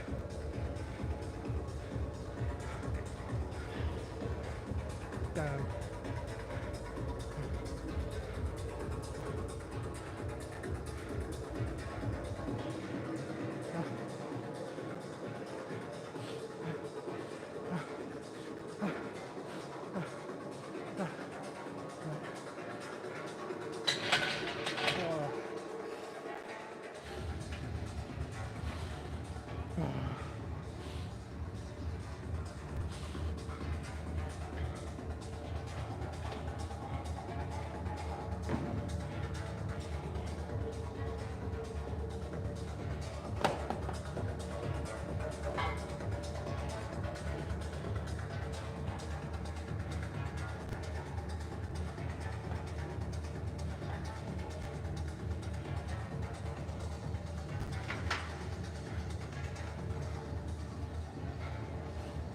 Down.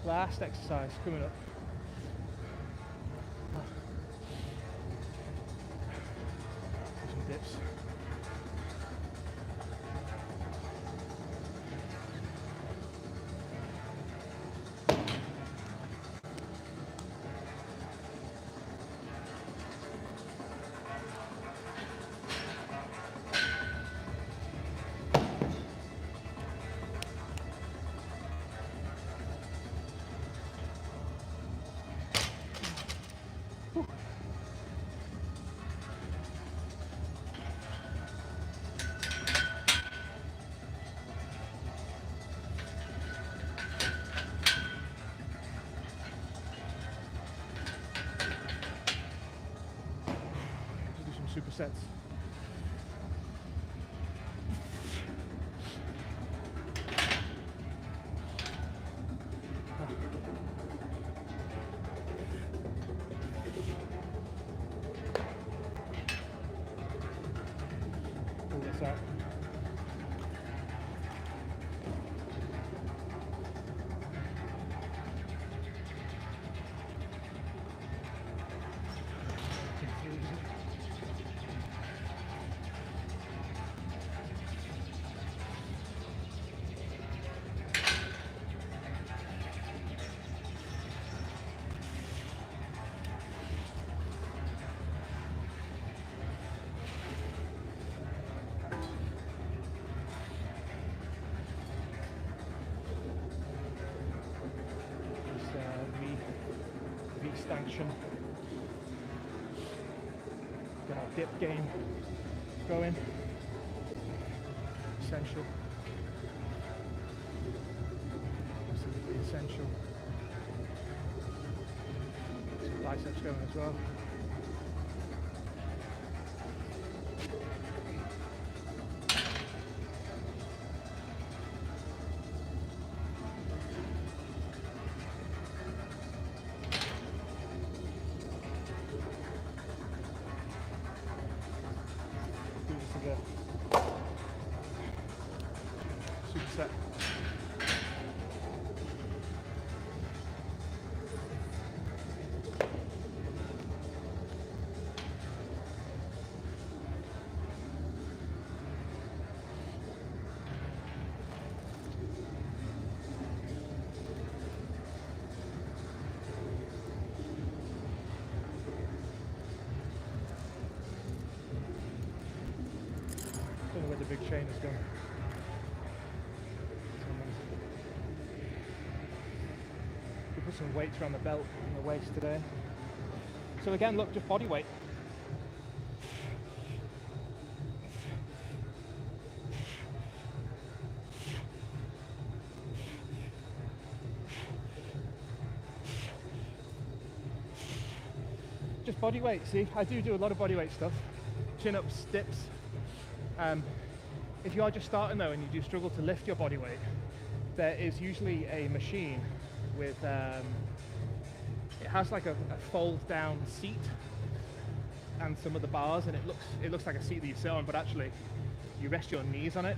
Last exercise coming up. Some dips. sets. Pull this out. V-stanchion. Get our dip game going. Essential. Absolutely essential. Some biceps going as well. Superset. Don't know where the big chain has gone. We put some weights around the belt and the waist today. So again, look, just body weight. Just body weight, see? I do a lot of body weight stuff. Chin-ups, dips. If you are just starting though and you do struggle to lift your body weight, there is usually a machine with, it has like a fold down seat and some of the bars, and it looks like a seat that you sit on, but actually you rest your knees on it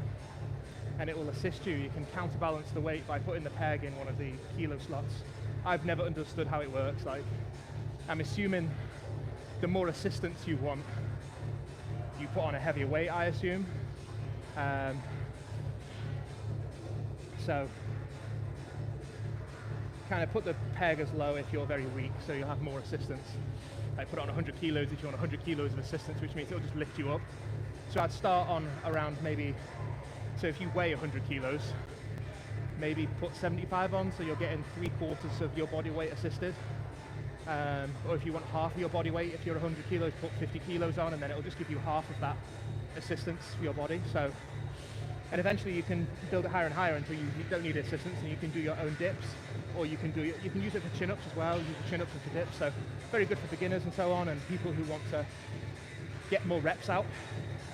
and it will assist you. You can counterbalance the weight by putting the peg in one of the kilo slots. I've never understood how it works. Like, I'm assuming the more assistance you want, you put on a heavier weight, I assume. So kind of put the peg as low if you're very weak, so you'll have more assistance. Like put it on 100 kilos if you want 100 kilos of assistance, which means it'll just lift you up. So I'd start on around maybe, so if you weigh 100 kilos, maybe put 75 on, so you're getting 3/4 of your body weight assisted. Or if you want half of your body weight, if you're 100 kilos, put 50 kilos on, and then it'll just give you half of that assistance for your body. So, and eventually you can build it higher and higher until you don't need assistance, and you can do your own dips, or you can use it for chin-ups as well. Use the chin-ups and for dips. So very good for beginners and so on, and people who want to get more reps out.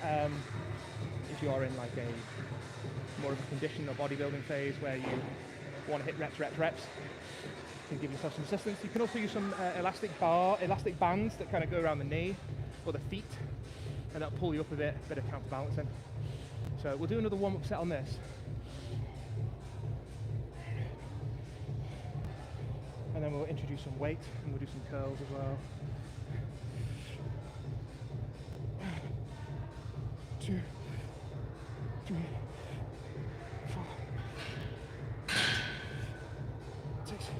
If you are in like a more of a conditioning or bodybuilding phase where you want to hit reps, you can give yourself some assistance. You can also use some elastic bands that kind of go around the knee or the feet, and that'll pull you up a bit of counterbalancing. So we'll do another warm-up set on this. And then we'll introduce some weight, and we'll do some curls as well. 1, 2, 3, 4, 6.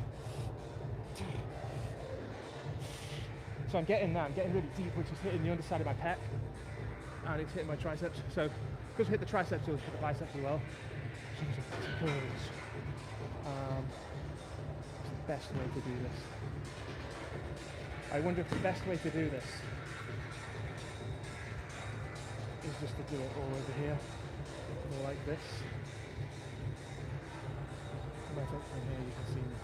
So I'm getting really deep, which is hitting the underside of my pec, and it's hitting my triceps. So because we hit the triceps, we'll hit the biceps as well. Some curls. What's the best way to do this? I wonder if the best way to do this is just to do it all over here, more like this. And I think from here you can see me.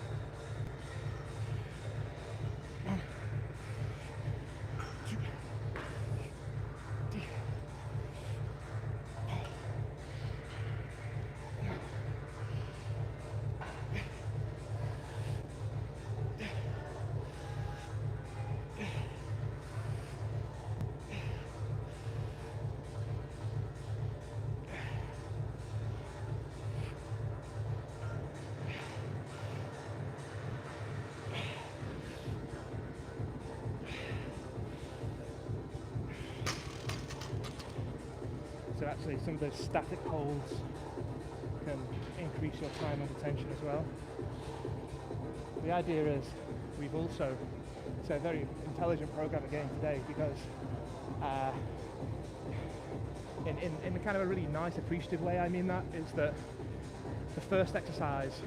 So actually some of those static holds can increase your time under tension as well. The idea is we've also, it's a very intelligent program again today, because in a kind of a really nice, appreciative way I mean that, is that the first exercise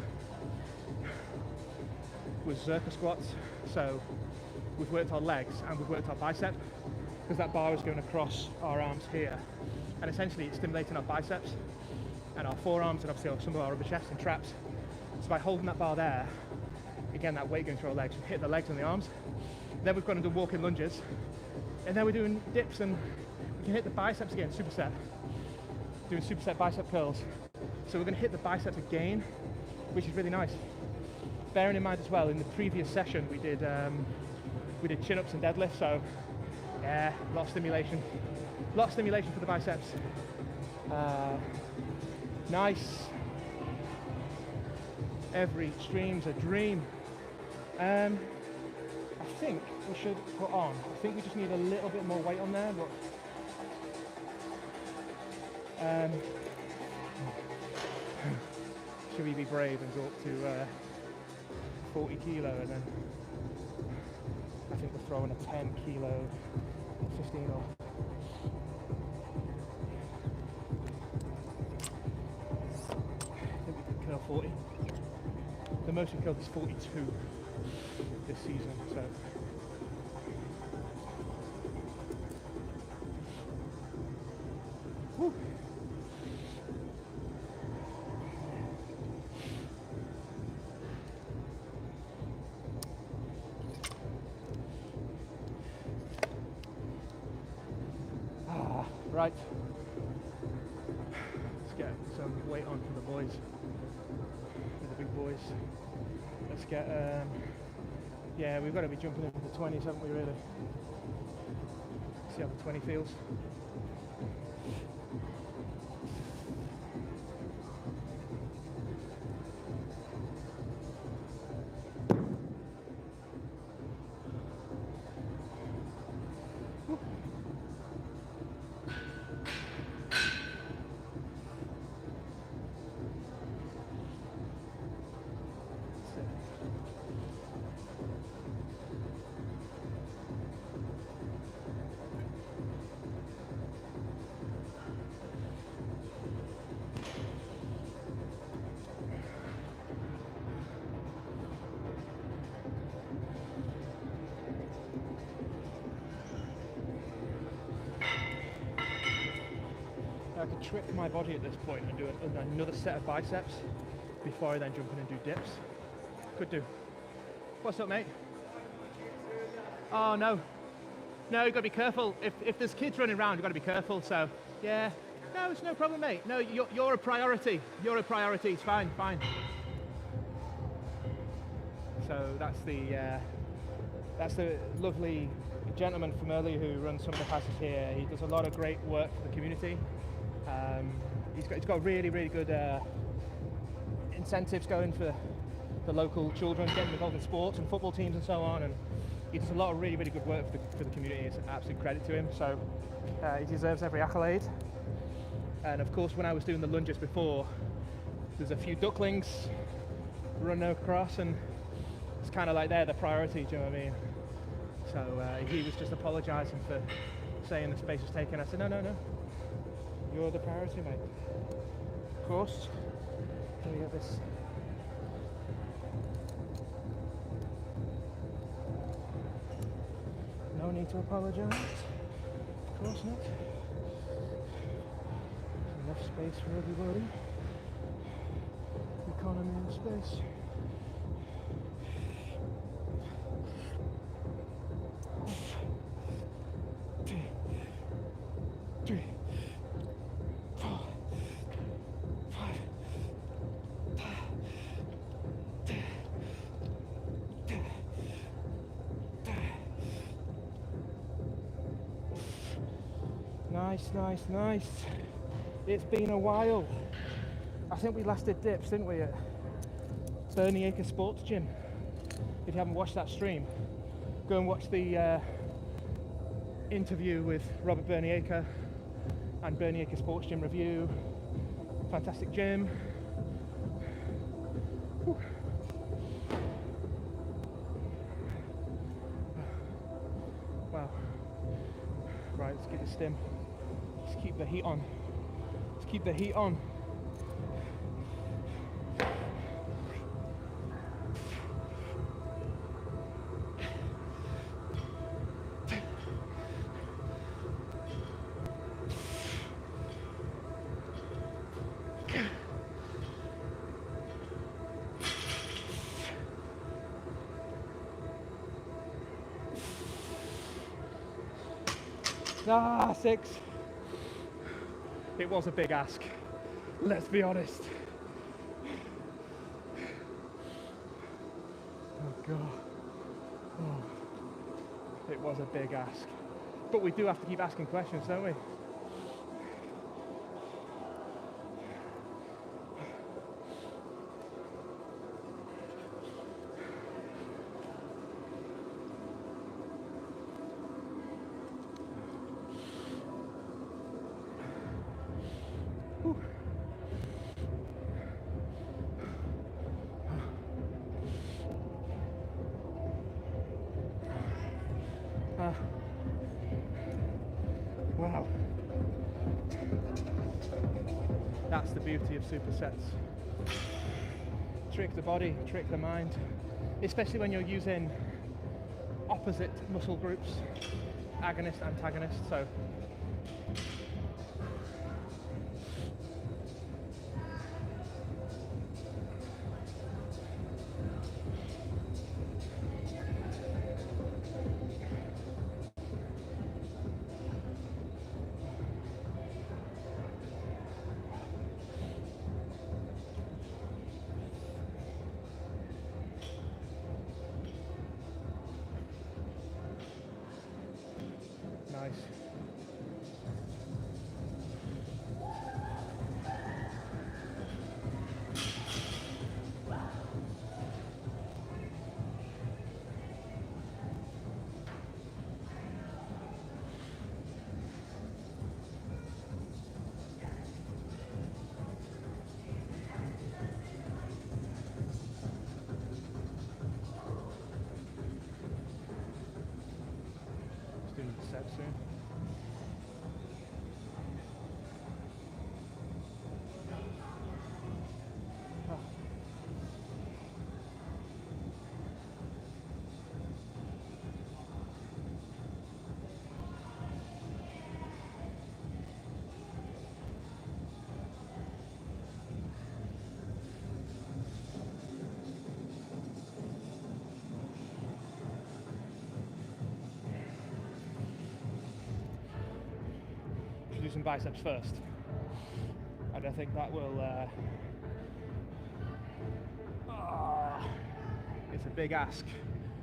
was Zercher squats. So we've worked our legs and we've worked our bicep, because that bar is going across our arms here, and essentially it's stimulating our biceps and our forearms and obviously some of our upper chest and traps. So by holding that bar there, again that weight going through our legs, we hit the legs and the arms. Then we've gone into walking lunges, and then we're doing dips, and we can hit the biceps again, superset, doing superset bicep curls. So we're going to hit the biceps again, which is really nice. Bearing in mind as well, in the previous session we did chin-ups and deadlifts, so yeah, a lot of stimulation for the biceps. Nice. Every stream's a dream. I think we should put on, I think we just need a little bit more weight on there, but should we be brave and go up to 40 kilo, and then I think we're throwing a 10 kilo 15 off. I think we can curl 40. The most we killed is 42 this season, so woo. Right, let's get some weight on for the boys, for the big boys. Let's get, yeah, we've got to be jumping into the 20s, haven't we, really? See how the 20 feels. I could trick my body at this point and do another set of biceps before I then jump in and do dips. Could do. What's up, mate? Oh, no. No, you've got to be careful. If there's kids running around, you've got to be careful, so, yeah. No, it's no problem, mate. No, you're a priority. You're a priority. It's fine, fine. So that's the lovely gentleman from earlier who runs some of the classes here. He does a lot of great work for the community. He's got really, really good incentives going for the local children, getting involved in sports and football teams and so on, and he does a lot of really, really good work for the community. It's an absolute credit to him, so he deserves every accolade. And of course, when I was doing the lunges before, there's a few ducklings running across, and it's kind of like they're the priority, do you know what I mean? So he was just apologising for saying the space was taken. I said, no, you're the priority, mate. Of course. Can we get this? No need to apologise. Of course not. Enough space for everybody. Economy of space. Nice. It's been a while. I think we last did dips, didn't we, at Bernie Acre Sports Gym. If you haven't watched that stream, go and watch the interview with Robert Bernie Acre and Bernie Acre Sports Gym review. Fantastic gym. Whew. Wow. Right, let's get the stim. Let's keep the heat on. Let's keep the heat on. Ah, 6. It was a big ask, let's be honest. Oh God. Oh. It was a big ask. But we do have to keep asking questions, don't we? Wow. That's the beauty of supersets. Trick the body, trick the mind, especially when you're using opposite muscle groups, agonist, antagonist. So nice. Let's do the set soon. Do some biceps first, and I think that will it's a big ask.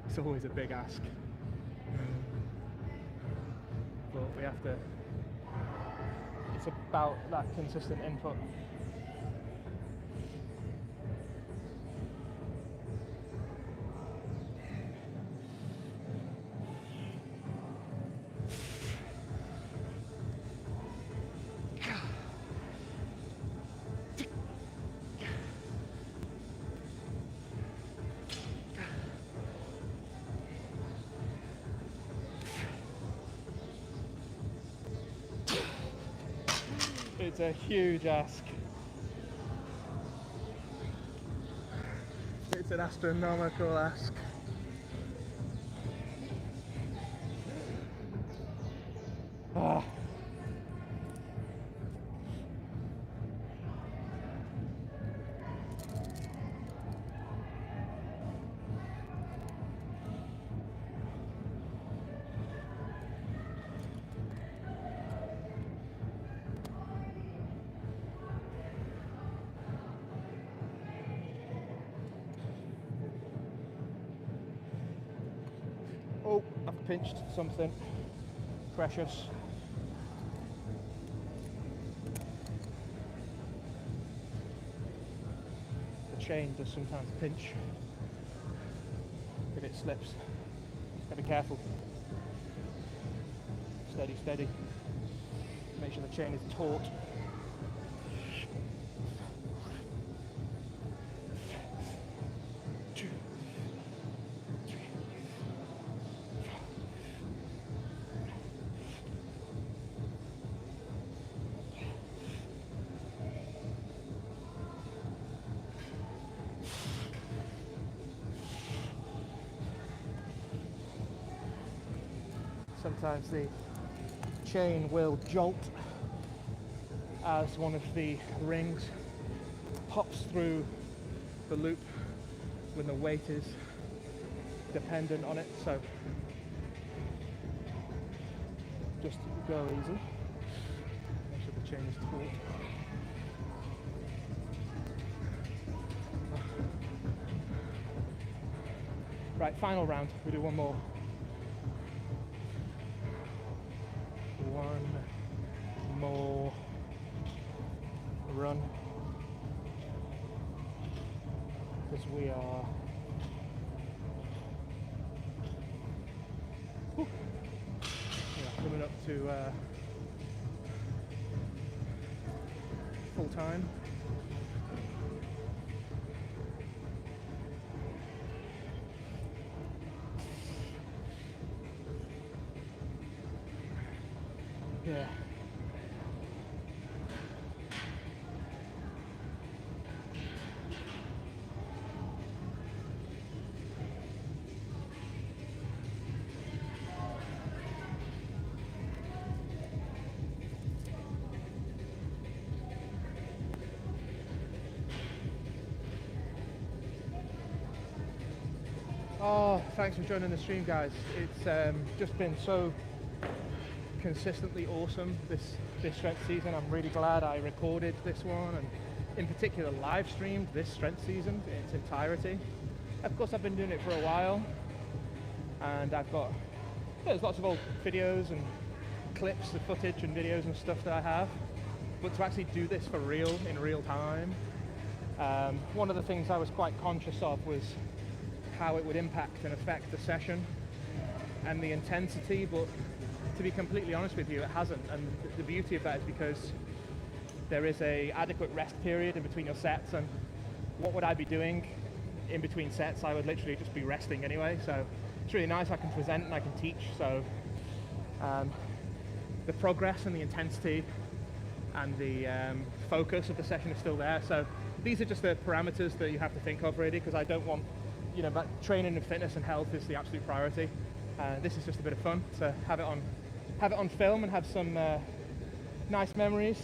It's always a big ask, but we have to, it's about that consistent input. It's a huge ask. It's an astronomical ask. Ah. Oh, I've pinched something precious. The chain does sometimes pinch if it slips. Gotta be careful. Steady, steady. Make sure the chain is taut. Sometimes the chain will jolt as one of the rings pops through the loop when the weight is dependent on it, so just go easy. Make sure the chain is taut. Right, final round, we do one more. One more run, because we are coming up to full time. Yeah. Oh, thanks for joining the stream, guys. It's just been so consistently awesome this strength season. I'm really glad I recorded this one, and in particular live streamed this strength season in its entirety. Of course, I've been doing it for a while, and there's lots of old videos and clips of footage and videos and stuff that I have, but to actually do this for real in real time, one of the things I was quite conscious of was how it would impact and affect the session and the intensity, but to be completely honest with you, it hasn't. And the beauty of that is because there is a adequate rest period in between your sets, and what would I be doing in between sets? I would literally just be resting anyway, so it's really nice. I can present and I can teach, so the progress and the intensity and the focus of the session is still there. So these are just the parameters that you have to think of, really, because I don't want, but training and fitness and health is the absolute priority. This is just a bit of fun to have it on film and have some nice memories.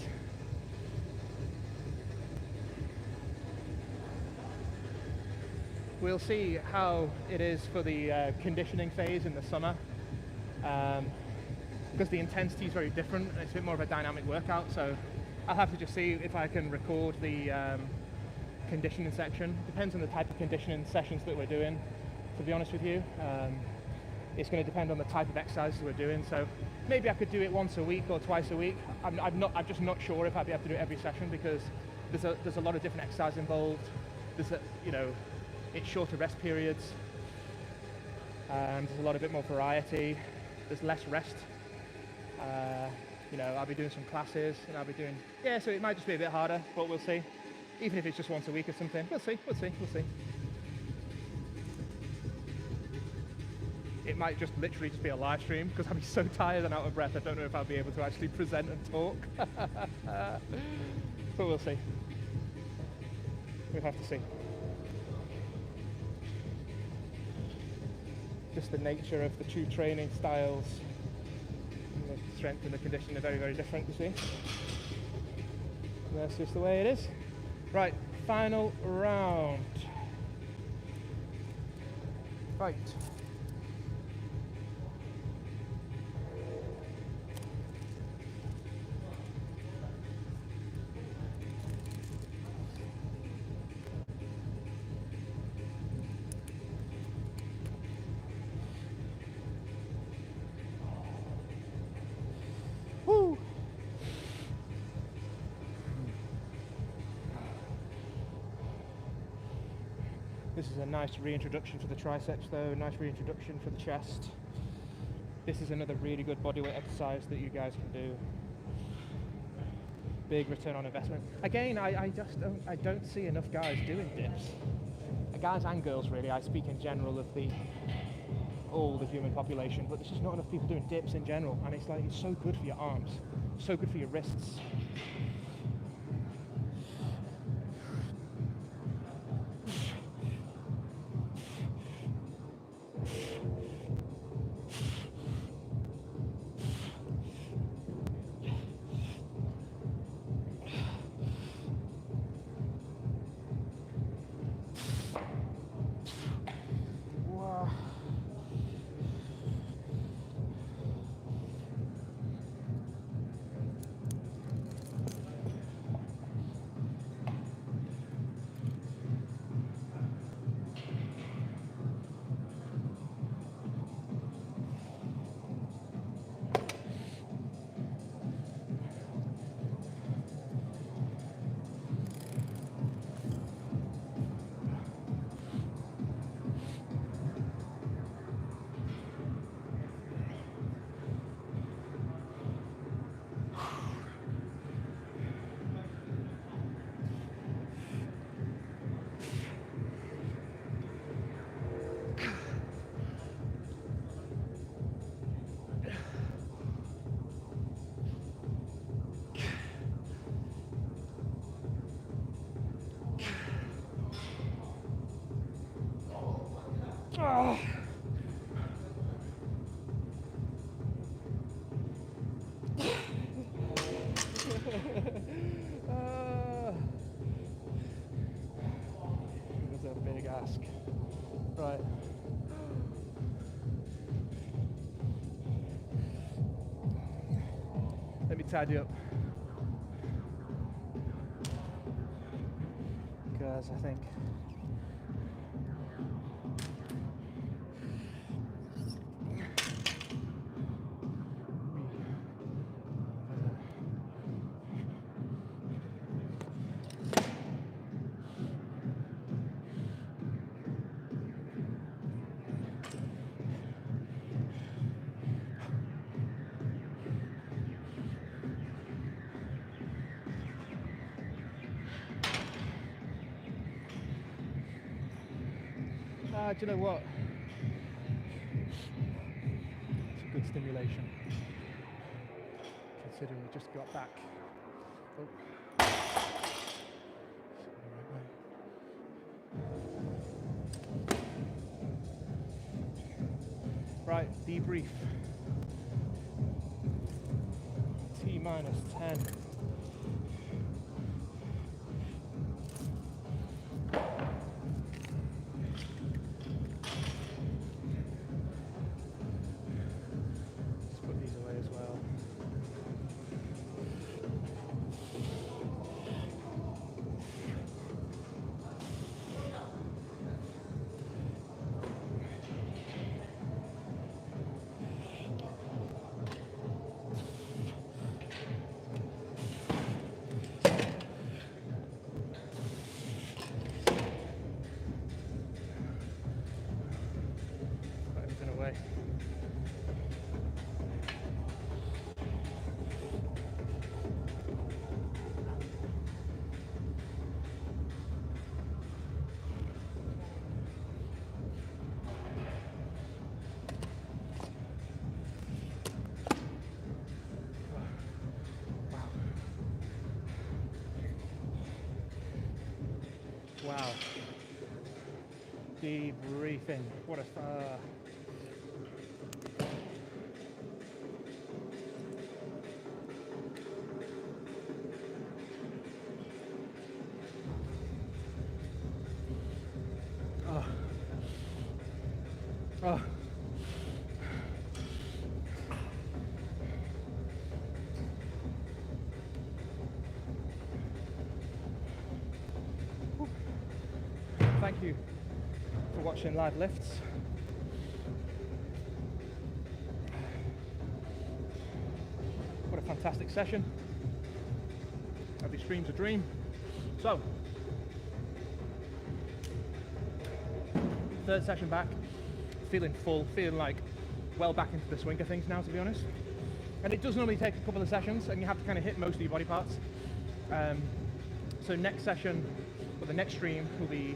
We'll see how it is for the conditioning phase in the summer, because the intensity is very different. It's a bit more of a dynamic workout, so I'll have to just see if I can record the conditioning section. Depends on the type of conditioning sessions that we're doing, to be honest with you. It's going to depend on the type of exercises we're doing, so maybe I could do it once a week or twice a week. I'm just not sure if I'd be able to do it every session, because there's a lot of different exercises involved. It's shorter rest periods, and there's a bit more variety. There's less rest. I'll be doing some classes, and I'll be doing, so it might just be a bit harder, but we'll see. Even if it's just once a week or something, we'll see. It might just literally just be a live stream, because I'll be so tired and out of breath, I don't know if I'll be able to actually present and talk. But we'll see. We'll have to see. Just the nature of the two training styles, and the strength and the conditioning are very, very different, you see. And that's just the way it is. Right, final round. Fight. Woo! This is a nice reintroduction for the triceps though, nice reintroduction for the chest. This is another really good bodyweight exercise that you guys can do. big return on investment. Again, I don't see enough guys doing dips. Guys and girls, really. I speak in general of all the human population, but there's just not enough people doing dips in general, and it's like, it's so good for your arms, so good for your wrists. Oh. That's a big ask. Right. Let me tidy up. Because I think do you know what? It's a good stimulation, considering we just got back. Oh. Right, debrief. T-10. Wow. Debriefing. What a Oh. Thank you for watching live lifts. What a fantastic session. Every stream's a dream. So, third session back, feeling full, feeling like well back into the swing of things now, to be honest. And it does normally take a couple of sessions and you have to kind of hit most of your body parts. So next session, or the next stream, will be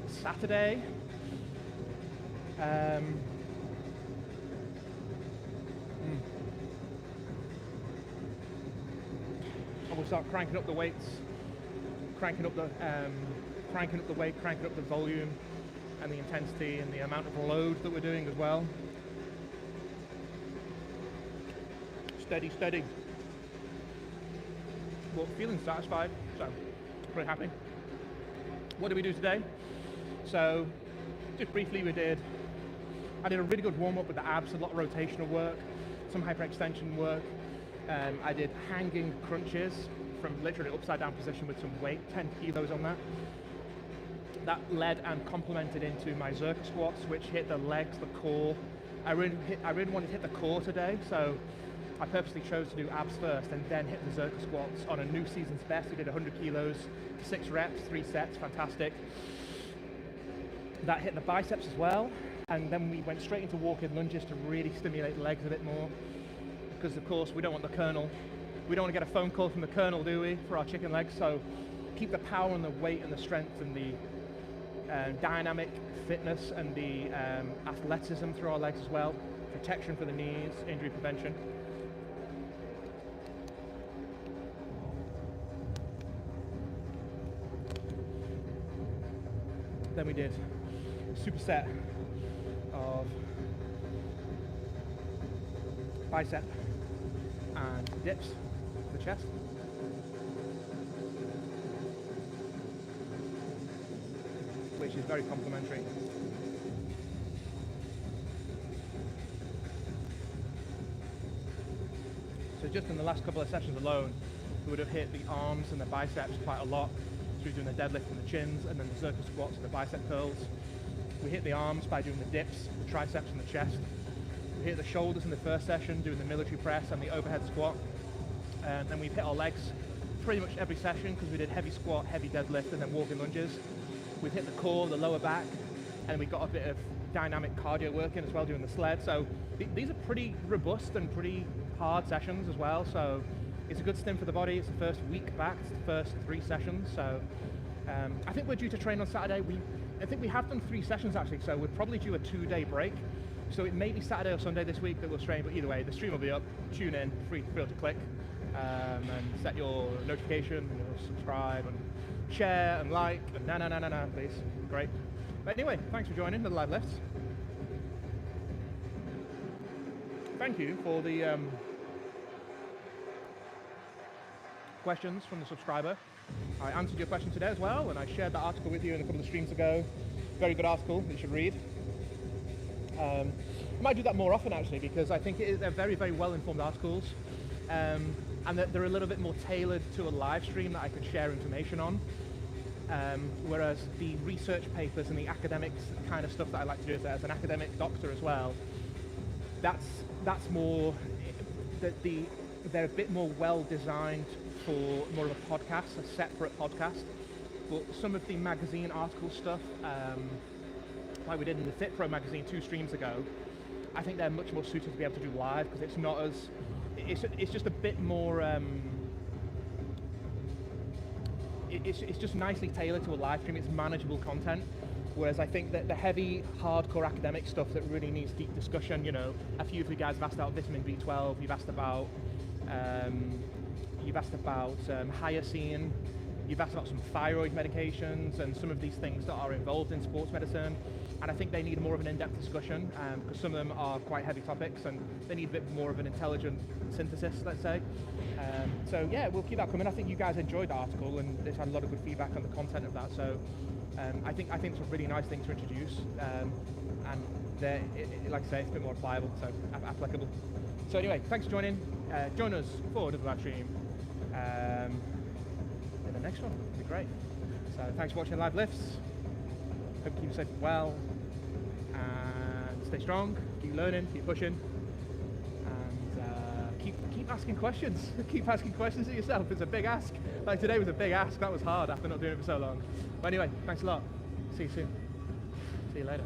Saturday. I will start cranking up the weights, cranking up the weight, cranking up the volume, and the intensity, and the amount of load that we're doing as well. Steady, steady. But feeling satisfied, so pretty happy. What did we do today? So, just briefly, I did a really good warm-up with the abs, a lot of rotational work, some hyperextension work. I did hanging crunches from literally upside down position with some weight, 10 kilos on that. That led and complemented into my Zerker squats, which hit the legs, the core. I really wanted to hit the core today, so I purposely chose to do abs first and then hit the Zerker squats on a new season's best. We did 100 kilos, 6 reps, 3 sets, fantastic. That hit the biceps as well, and then we went straight into walk-in lunges to really stimulate the legs a bit more, because of course we don't want we don't want to get a phone call from the colonel, do we, for our chicken legs? So keep the power and the weight and the strength and the dynamic fitness and the athleticism through our legs as well. Protection for the knees, injury prevention. Then we did a superset of bicep and dips for the chest. Which is very complementary. So just in the last couple of sessions alone, we would have hit the arms and the biceps quite a lot. So we're doing the deadlift and the chins, and then the Zerker squats and the bicep curls. We hit the arms by doing the dips, the triceps and the chest. We hit the shoulders in the first session, doing the military press and the overhead squat. And then we've hit our legs pretty much every session, because we did heavy squat, heavy deadlift, and then walking lunges. We've hit the core, the lower back, and we got a bit of dynamic cardio working as well, doing the sled. So these are pretty robust and pretty hard sessions as well. So it's a good stim for the body. It's the first week back, it's the first 3 sessions. So I think we're due to train on Saturday. I think we have done 3 sessions actually, so we're probably due a 2-day break. So it may be Saturday or Sunday this week that we'll train, but either way, the stream will be up. Tune in, feel free to click, and set your notification, and subscribe, and share, and like, and na, please. Great. But anyway, thanks for joining the live lifts. Thank you for the questions from the subscriber. I answered your question today as well, and I shared that article with you in a couple of streams ago. Very good article that you should read. I might do that more often actually, because I think they're very, very well informed articles, and that they're a little bit more tailored to a live stream that I could share information on. Whereas the research papers and the academics kind of stuff that I like to do as an academic doctor as well, that's more, they're a bit more well designed for more of a podcast, a separate podcast. But some of the magazine article stuff, like we did in the Fit Pro magazine 2 streams ago, I think they're much more suited to be able to do live, because it's not as, it's just a bit more, it's just nicely tailored to a live stream. It's manageable content. Whereas I think that the heavy, hardcore academic stuff that really needs deep discussion, you know, a few of you guys have asked about vitamin B12, you've asked about hyoscine, you've asked about some thyroid medications and some of these things that are involved in sports medicine. And I think they need more of an in-depth discussion, because some of them are quite heavy topics and they need a bit more of an intelligent synthesis, let's say. So yeah, we'll keep that coming. I think you guys enjoyed the article and they've had a lot of good feedback on the content of that. So I think it's a really nice thing to introduce, and like I say, it's a bit more applicable. So anyway, thanks for joining. Join us for the live stream in the next one. It'll be great. So thanks for watching live lifts. Hope you keep safe and well, and stay strong. Keep learning, keep pushing, and keep asking questions. Keep asking questions of yourself. It's a big ask. Like today was a big ask. That was hard after not doing it for so long. But anyway, thanks a lot. See you soon. See you later.